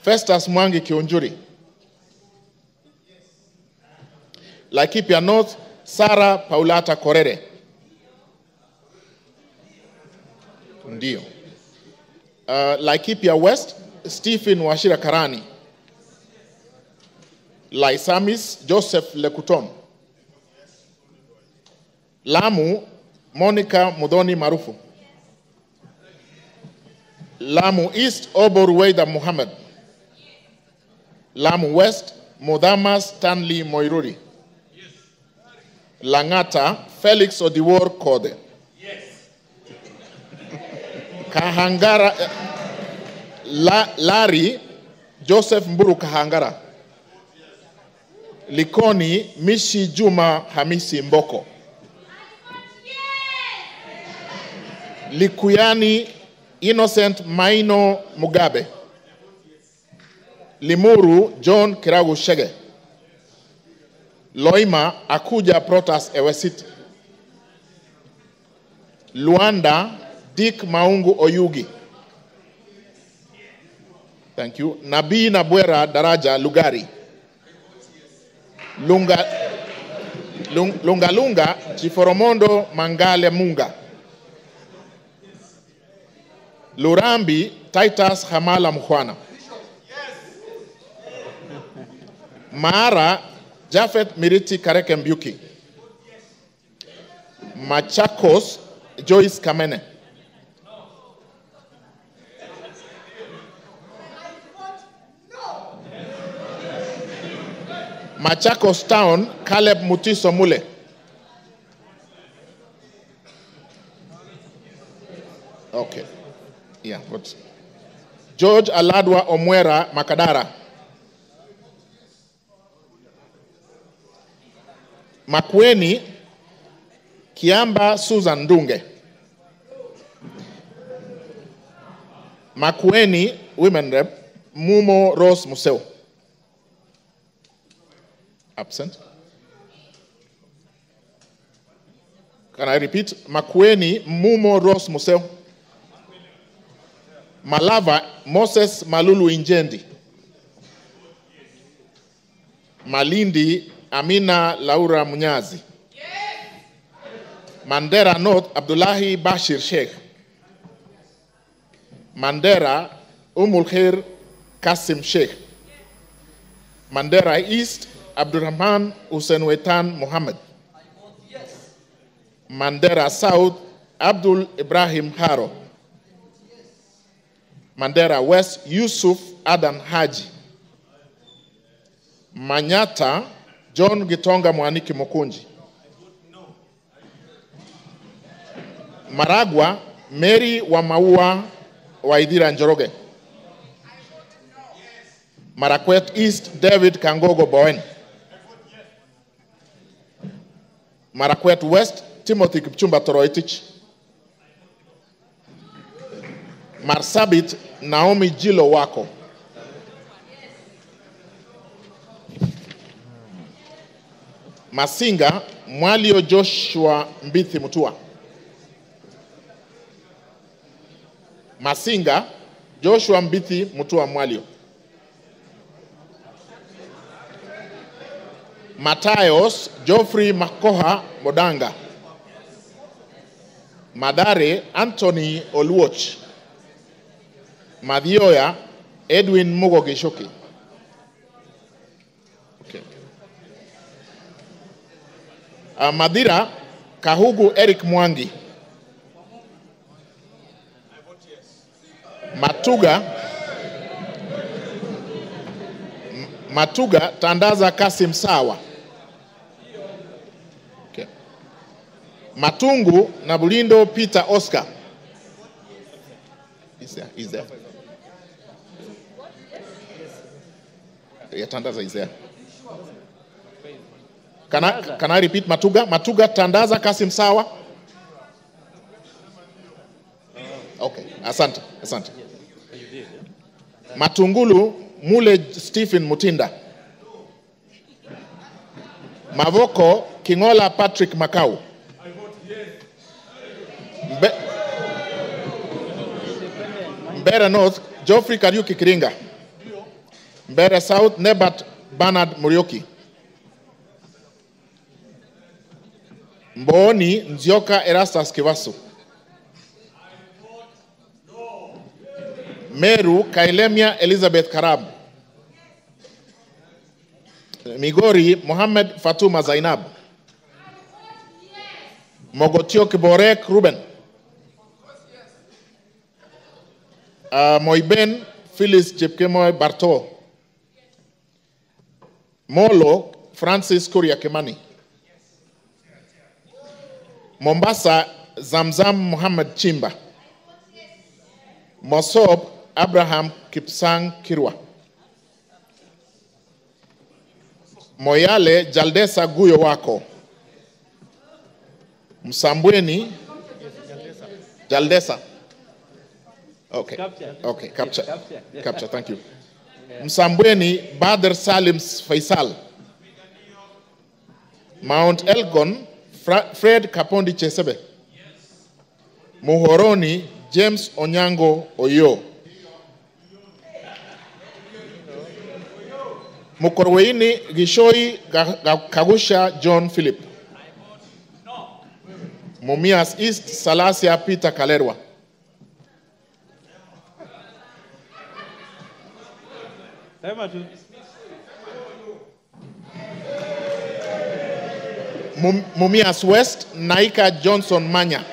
[SPEAKER 12] Festus Mwangi Kionjuri. Laikipia North, Sarah Paulata Korere. Ndio. Laikipia West, Stephen Washira Karani. Laisamis, Joseph Lekuton. Lamu, Monica Mudoni Marufu. Lamu East, Obor Weida Muhammad. Lamu West, Modama Stanley Moiruri. Langata, Felix Odiwuor Kode.
[SPEAKER 13] Yes.
[SPEAKER 12] Kahangara, Larry, Joseph Mburu Kahangara. Likoni, Mishi Juma Hamisi Mboko. Likuyani, Innocent Maino Mugabe. Limuru, John Kiragu Shege. Loima, Akuja Protas Ewesit. Luanda, Dick Maungu Oyugi. Thank you. Nabii Nabwera Daraja Lugari. Lunga Chiforomondo Mangale Munga. Lurambi Titus Hamala Mkhwana. Mara Jafet Miriti Kareke Mbyuki. Machakos Joyce Kamene. Machakos Town, Caleb Mutiso Mule. Okay. Yeah, what? George Aladwa Omwera Makadara. Makweni Kiamba Susan Dunge. Makweni Women Rep Mumo Rose Museo. Absent. Can I repeat? Makweni Mumo Rose Museo. Malava Moses Malulu Injendi. Malindi Amina Laura Munyazi. Mandera North Abdullahi Bashir Sheikh. Mandera Umul Kasim Sheikh. Mandera East Abdurrahman Hussein Wetan Muhammad. Mandera South Abdul Ibrahim Haro. Mandera West Yusuf Adan Haji. Manyata John Gitonga Mwaniki Mukunji. Maragwa Mary Wamaua Waidira Njoroge. Marakwet East David Kangogo Bowen. Marakwet West Timothy Kipchumba Toroitich. Marsabit Naomi Jilo Wako. Masinga Mwalio Joshua Mbithi Mutua. Masinga Joshua Mbithi Mutua Mwalio. Matayos Geoffrey Makoha Modanga. Madare Anthony Oluoch. Madioya Edwin Mugo Gishoki. Okay. Madira Kahugu Eric Mwangi. Matuga Tandaza Kasim Sawa. Okay. Matungu Nabulindo Peter Oscar. Is there? Yeah, Tandaza is there. Can I repeat Matuga? Matuga Tandaza Kasim Sawa. Okay, asante. Matungulu Mule Stephen Mutinda. Mavoko Kingola Patrick Makau. Mbere North Geoffrey Kariuki Kiringa. Mbere South Nebat Bernard Murioki. Mboni Nzioka Erastus Kivasu. Meru Kailemia Elizabeth Karab. Migori Mohammed Fatuma Zainab. Mogotio Kiborek Ruben. Moiben Phyllis Chepkemoy Barto. Molo Francis Kuria Kimani. Mombasa, Zamzam Muhammad Chimba. Mosob, Abraham Kipsang Kirwa. Moyale, Jaldesa Guyo Wako. Msambweni, Jaldesa. Okay. Okay, capture, thank you. Msambweni, Badr Salim Faisal. Mount Elgon, Fred Kapondi Chesebe. Muhoroni, James Onyango Oyo. Mukorweini, Gishoi Kagusha John Philip. Mumias East, Salasia Peter Kalerwa. Mumias West, Naika Johnson Manya.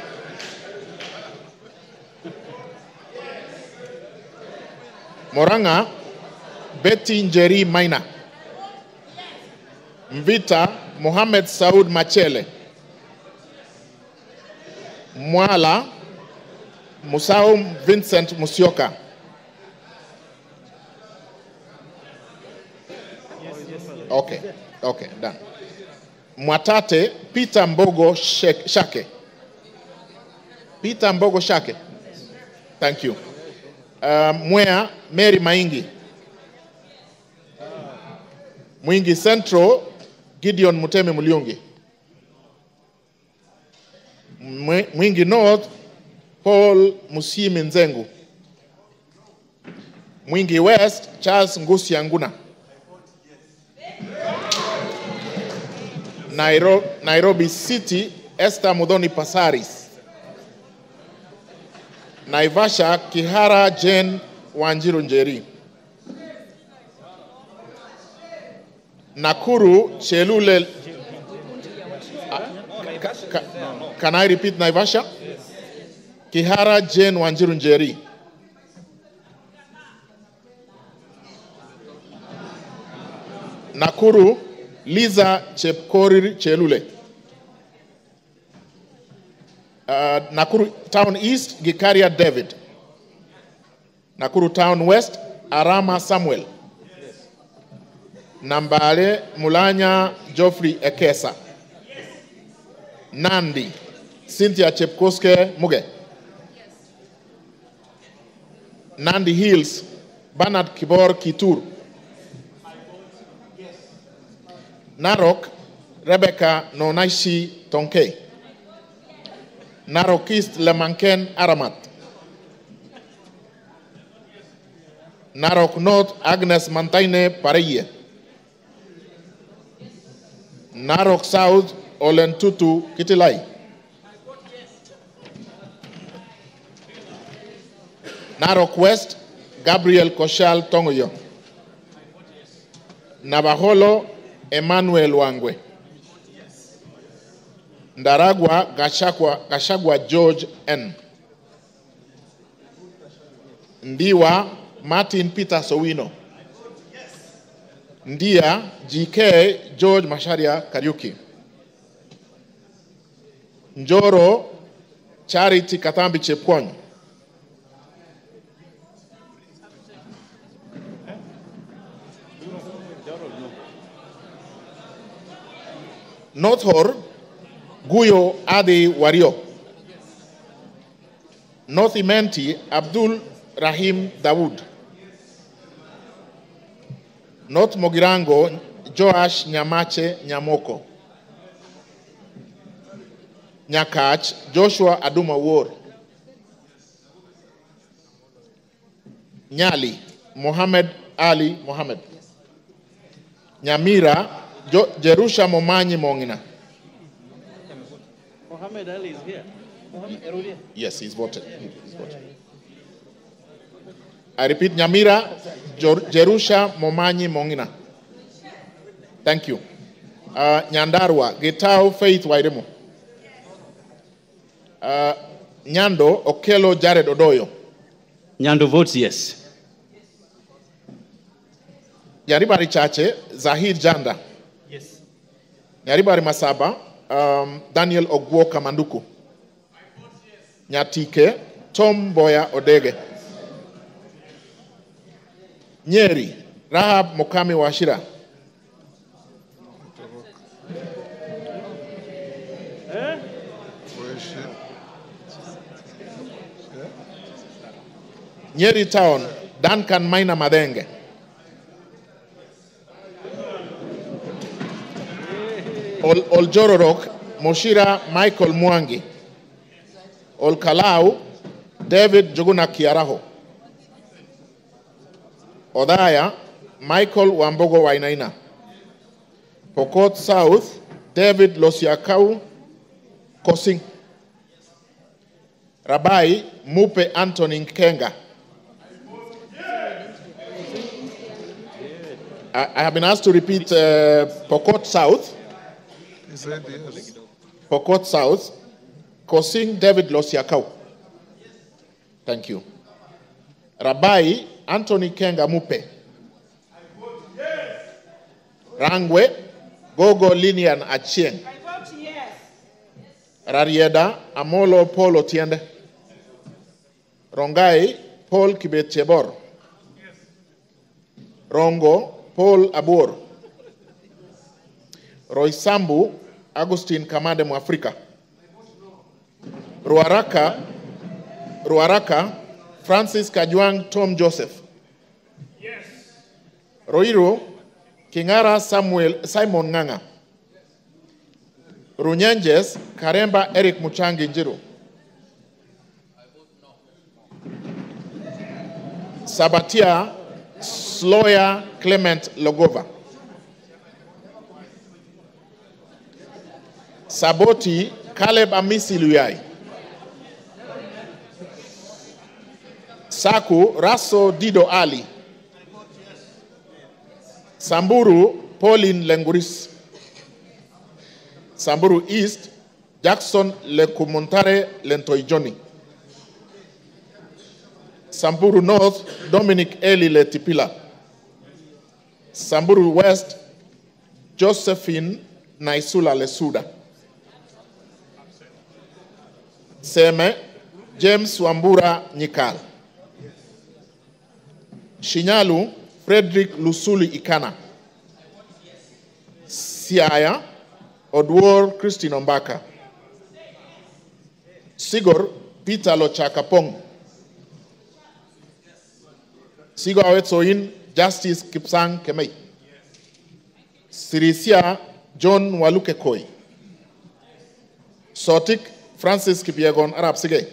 [SPEAKER 12] Moranga, Betty Njeri Maina. Mvita, Mohamed Saud Machele. Mwala, Musau Vincent Musioka. Okay, done. Mwatate, Peter Mbogo Shake. Peter Mbogo Shake. Thank you. Mwea, Mary Maingi. Mwingi Central, Gideon Muteme Muliungi. Mwingi North, Paul Musimi Nzengu. Mwingi West, Charles Ngusi Anguna. Nairobi City, Esther Mudhoni Pasaris. Naivasha, Kihara Jane Wanjiru Njeri. Nakuru, Chelule. Can I repeat Naivasha? Kihara Jane Wanjiru Njeri. Nakuru, Liza Chepkorir Chelule. Nakuru Town East, Gikaria David. Nakuru Town West, Arama Samuel. Nambale Mulanya Geoffrey Ekesa. Nandi, Cynthia Chepkoske Muge. Nandi Hills, Bernard Kibor Kitur. Narok, Rebecca Nonaishi Tonke. Narok East, Lemanken Aramat. Narok North, Agnes Mantaine Pareye. Narok South, Olentutu Kitilai. Narok West, Gabriel Koshal Tongoyo. Navaholo, Emmanuel Wangwe. Ndaragwa, Gachagua George N. Ndiwa, Martin Peter Sowino. Ndia, GK George Masharia Kariuki. Njoro, Charity Katambi Chepkwony. North Hor, Guyo Adi Wario. North Imenti, Abdul Rahim Dawood. North Mogirango, Joash Nyamache Nyamoko. Nyakach, Joshua Aduma War. Nyali, Mohammed Ali Mohammed. Nyamira, Jerusha Momanyi Mongina.
[SPEAKER 14] Mohammed Ali is here.
[SPEAKER 12] Yes, he's voted. I repeat, Nyamira, Jerusha Momanyi Mongina. Thank you. Nyandarua, Getao Faith Wairemo. Nyando, Okelo Jared Odoyo.
[SPEAKER 11] Nyando votes yes.
[SPEAKER 12] Yaribari Chache, Zahid Janda.
[SPEAKER 14] Yes.
[SPEAKER 12] Yaribari Masaba, Daniel Ogwo Kamanduku. Nyatike Tom Boya Odege. Nyeri Rahab Mokami Washira. Nyeri Town Duncan Maina Madenge. Oljororok Moshira Michael Mwangi. Olkalau David Joguna Kiaraho. Odaya Michael Wambogo Wainaina. Pokot South David Losiakau Kosing. Rabai Mupe Anthony Nkenga. I have been asked to repeat Pokot South.
[SPEAKER 2] He said yes.
[SPEAKER 12] Pokot South, Kosing David Losiakau. Thank you. Rabai Anthony Kenga Mupe. Rangwe Gogo Linian Achieng. Rarieda Amolo Paul Otiende. Rongai Paul Kibetchebor. Rongo Paul Abur. Roysambu Agustin Kamade Mwafrika. Ruaraka Francis Kajwang Tom Joseph. Yes. Roiro Kingara Simon Nganga. Runyenjes Karemba Eric Muchangi Njiru. Sabatia Sloya Clement Logova. Saboti Caleb Amisi Luyai. Saku Raso Dido Ali. Samburu Pauline Lenguris. Samburu East Jackson Lekumontare Lentoijoni. Samburu North Dominic Eli Letipila. Samburu West Josephine Naisula Lesuda. Seme James Wambura Nyikal. Shinyalu Frederick Lusuli Ikana. Siaya Odwor Christine Ombaka. Sigor Peter Lochakapong. Sigor Awetsoin Justice Kipsang Kemei. Sirisia John Waluke Koi. Sotik Francis Kipiegon Arab Sige.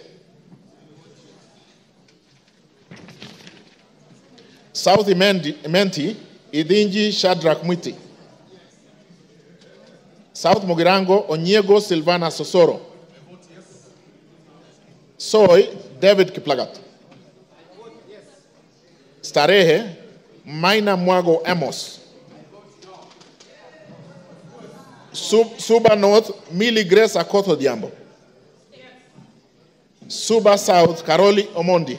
[SPEAKER 12] South Imenti Idinji Shadrach Mwiti. South Mogirango Onyego Silvana Sosoro. Soy David Kiplagat. Starehe Maina Mwago Amos. Suba North Millie Grace Akoto Diambo. Suba South Karoli Omondi.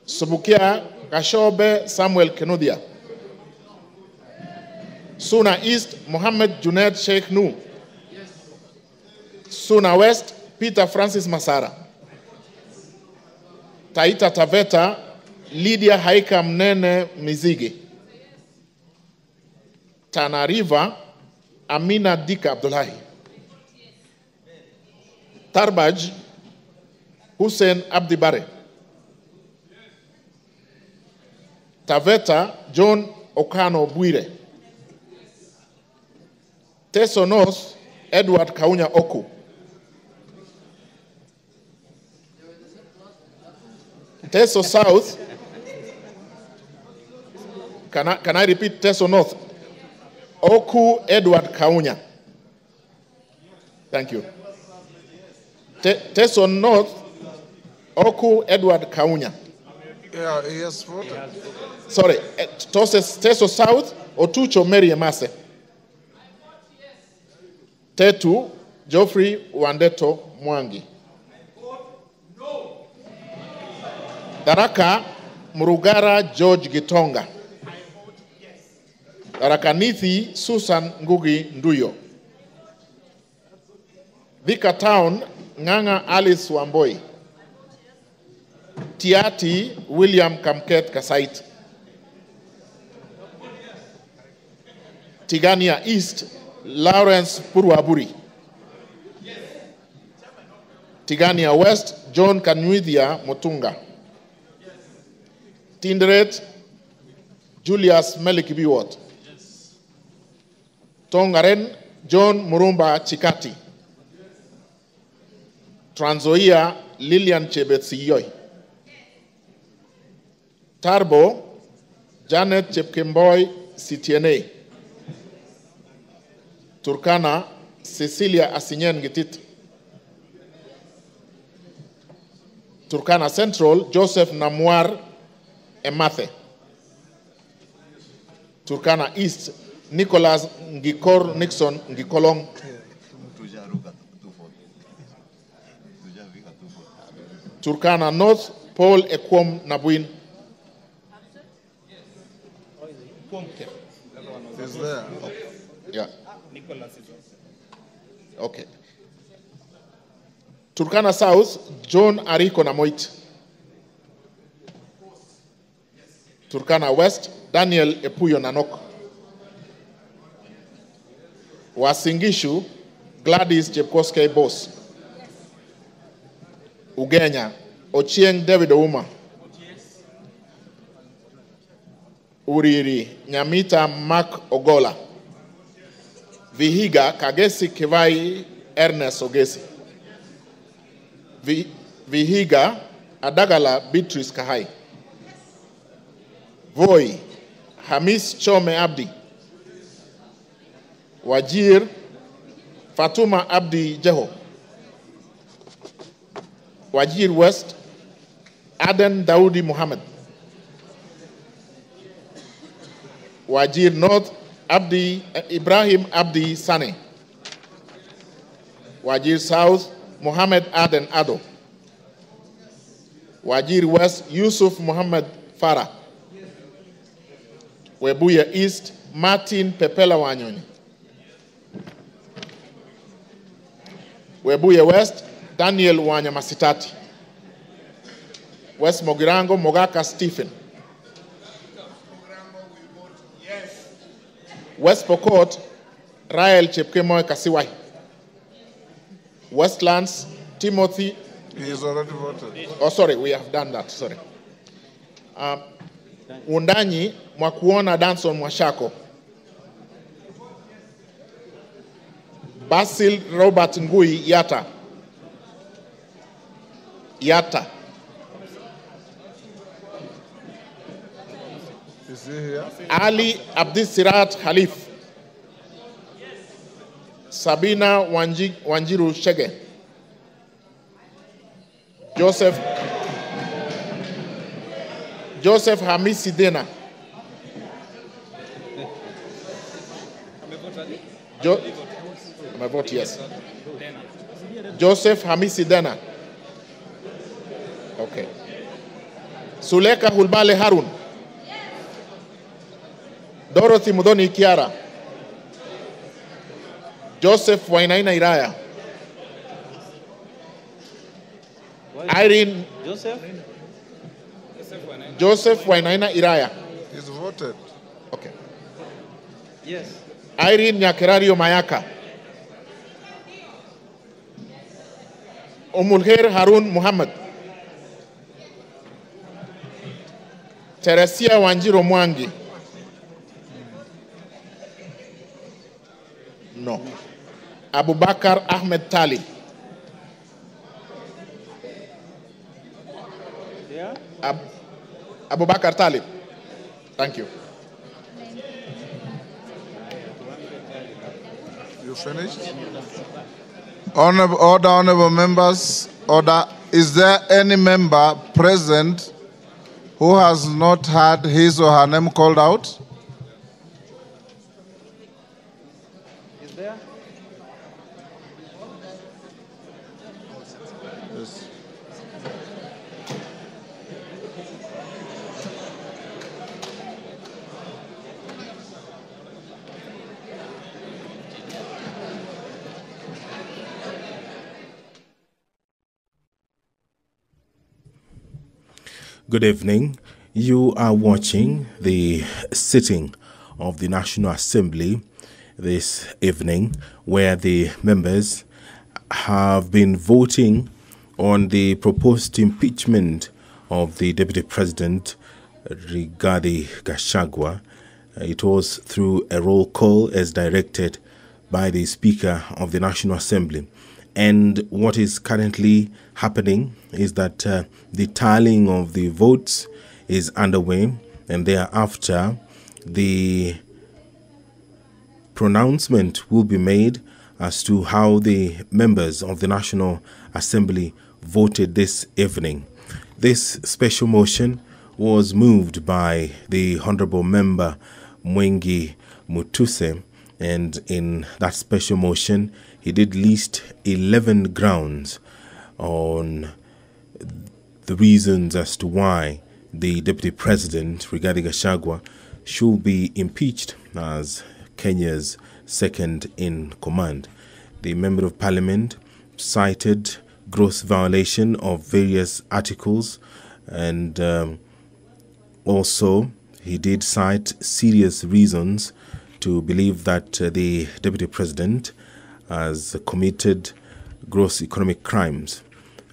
[SPEAKER 12] Subukia Kashobe Samuel Kenudia. Suna East Mohammed Junaid Sheikh Nu. Suna West Peter Francis Masara. Taita Taveta Lydia Haika Mnene Mizigi. Tana River Amina Dika Abdullahi. Tarbaj Hussein Abdibare. Taveta John Okano Buire. Teso North Edward Kaunya Oku. Teso South, can I repeat Teso North? Oku Edward Kaunya. Thank you. Teso North, Oku Edward Kaunya.
[SPEAKER 2] Yeah, he has voted.
[SPEAKER 12] Sorry, Teso South, Otucho Mary Emase. Tetu, Geoffrey Wandeto Mwangi. Daraka, Murugara George Gitonga. Tharaka-Nithi, Susan Ngugi Nduyo. Thika Town, Ng'ang'a Alice Wamboi. Tiati, William Kamket Kasait. Tigania East, Lawrence Purwaburi. Tigania West, John Kanwithia Motunga. Tinderet, Julius Melikibiwot. Tongaren, John Murumba Chikati. Trans Nzoia, Lilian Chebet-Siyoy. Tarbo, Janet Chepkemboy Sitiene. Turkana, Cecilia Asinyen Gitit. Turkana Central, Joseph Namwar Emathe. Turkana East, Nicholas Ngikor Nixon Ngikolong. Turkana North, Paul Ekwom Nabuin.
[SPEAKER 2] Is there?
[SPEAKER 12] Yeah. Okay. Turkana South, John Ariko Namoit. Turkana West, Daniel Epuyo Nanok. Wasingishu, Gladys Chepkoskei Boss. Ugenya, Ochieng David Ouma. Uriri, Nyamita Mark Ogola. Vihiga, Kagesi Kivai Ernest Ogesi. Vihiga, Adagala Beatrice Kahai. Voi, Hamis Chome Abdi. Wajir, Fatuma Abdi Jeho. Wajir West, Aden Daudi Muhammad. Wajir North, Ibrahim Abdi Sane. Wajir South, Muhammad Aden Ado. Wajir West, Yusuf Muhammad Farah. Webuye East, Martin Pepela Wanyoni. Webuye West, Daniel Wanyamasitati. West Mogirango, Mogaka Stephen. West Pokot, Rael Chepkemoy Kasiwai. Westlands, Timothy.
[SPEAKER 2] He is already voted.
[SPEAKER 12] Oh, sorry, we have done that, sorry. Undanyi, Mwakuona Danson Mwashako. Basil Robert Ngui Yata. Yata.
[SPEAKER 2] Is he here?
[SPEAKER 12] Ali Abdisirat Khalif. Sabina Wanjiru Shege. Joseph Hamisi Dena. My vote, yes. Joseph Hamisi Dena. Okay. Suleka Hulbale Harun. Dorothy Mudoni Kiara. Joseph Wainaina Iraya. Irene. Joseph Wainaina Iraya.
[SPEAKER 2] He's voted.
[SPEAKER 12] Okay.
[SPEAKER 14] Yes.
[SPEAKER 12] Irene Nyakerario Mayaka. Omulher Harun Muhammad. Teresia Wanjiro Mwangi. No. Abubakar Ahmed Talib.
[SPEAKER 14] Yeah?
[SPEAKER 12] Abubakar Talib. Thank you.
[SPEAKER 2] You finished? Honorable members, order. Is there any member present who has not had his or her name called out?
[SPEAKER 14] Is there?
[SPEAKER 2] Yes.
[SPEAKER 7] Good evening. You are watching the sitting of the National Assembly this evening, where the members have been voting on the proposed impeachment of the Deputy President, Rigathi Gachagua. It was through a roll call as directed by the Speaker of the National Assembly. And what is currently happening is that the tallying of the votes is underway, and thereafter the pronouncement will be made as to how the members of the National Assembly voted this evening. This special motion was moved by the Honorable Member Mwengi Mutuse, and in that special motion he did list 11 grounds on the reasons as to why the Deputy President, Rigathi Gachagua, should be impeached as Kenya's second in command. The Member of Parliament cited gross violation of various articles, and also he did cite serious reasons to believe that the Deputy President has committed gross economic crimes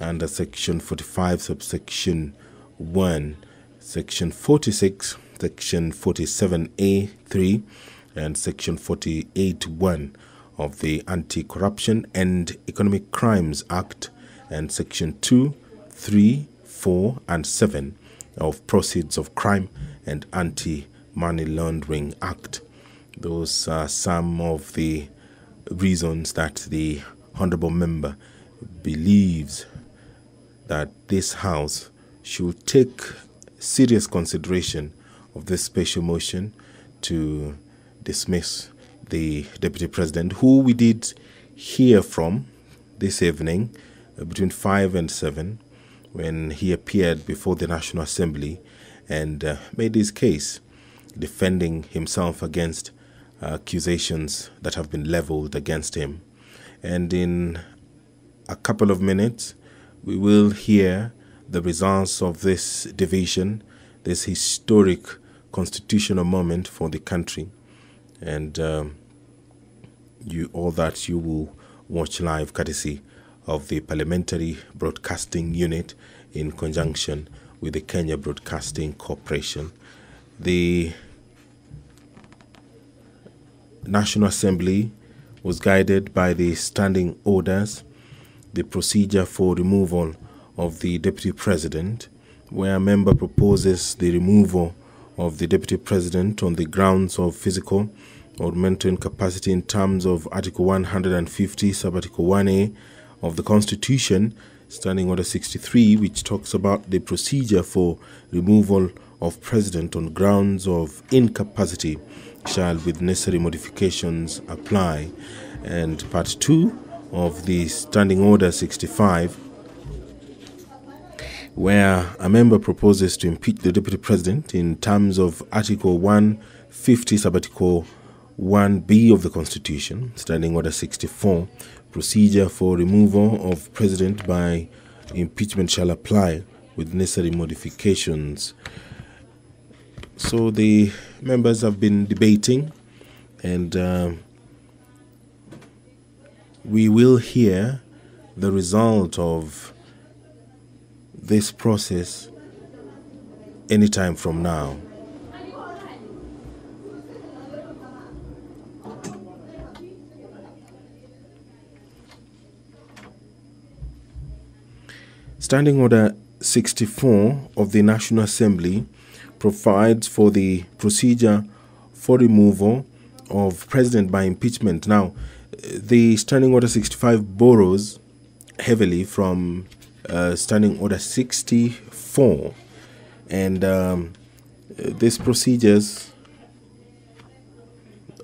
[SPEAKER 7] under Section 45, subsection 1, Section 46, Section 47A3, and Section 48(1) of the Anti-Corruption and Economic Crimes Act, and Section 2, 3, 4, and 7 of Proceeds of Crime and Anti-Money Laundering Act. Those are some of the reasons that the Honorable Member believes that this House should take serious consideration of this special motion to dismiss the Deputy President, who we did hear from this evening between 5 and 7 when he appeared before the National Assembly and made his case, defending himself against accusations that have been leveled against him. And in a couple of minutes, we will hear the results of this division, this historic constitutional moment for the country. And all that you will watch live courtesy of the Parliamentary Broadcasting Unit in conjunction with the Kenya Broadcasting Corporation. The National Assembly was guided by the standing orders, the procedure for removal of the Deputy President, where a member proposes the removal of the Deputy President on the grounds of physical or mental incapacity in terms of Article 150, Sub-Article 1A of the Constitution, Standing Order 63, which talks about the procedure for removal of President on grounds of incapacity shall with necessary modifications apply. And Part 2 of the Standing Order 65, where a member proposes to impeach the Deputy President in terms of Article 150, Sub-Article 1B of the Constitution, Standing Order 64, procedure for removal of President by impeachment shall apply with necessary modifications. So the members have been debating, and we will hear the result of this process anytime from now. Standing Order 64 of the National Assembly provides for the procedure for removal of President by impeachment. Now, the Standing Order 65 borrows heavily from Standing Order 64, and these procedures,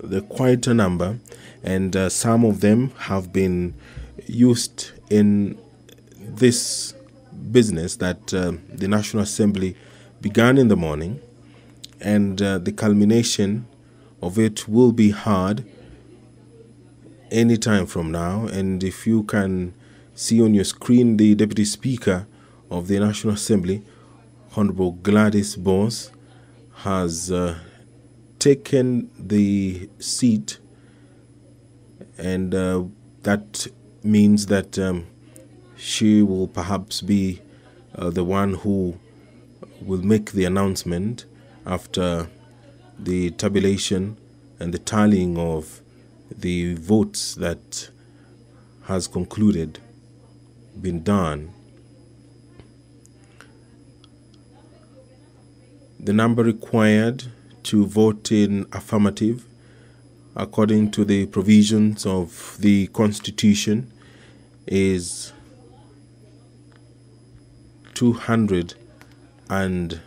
[SPEAKER 7] they're quite a number, and some of them have been used in this business that the National Assembly began in the morning, and the culmination of it will be hard any time from now. And if you can see on your screen the Deputy Speaker of the National Assembly, Honorable Gladys Bose has taken the seat, and that means that she will perhaps be the one who will make the announcement after the tabulation and the tallying of the votes that has concluded, been done. The number required to vote in affirmative, according to the provisions of the Constitution, is 200 and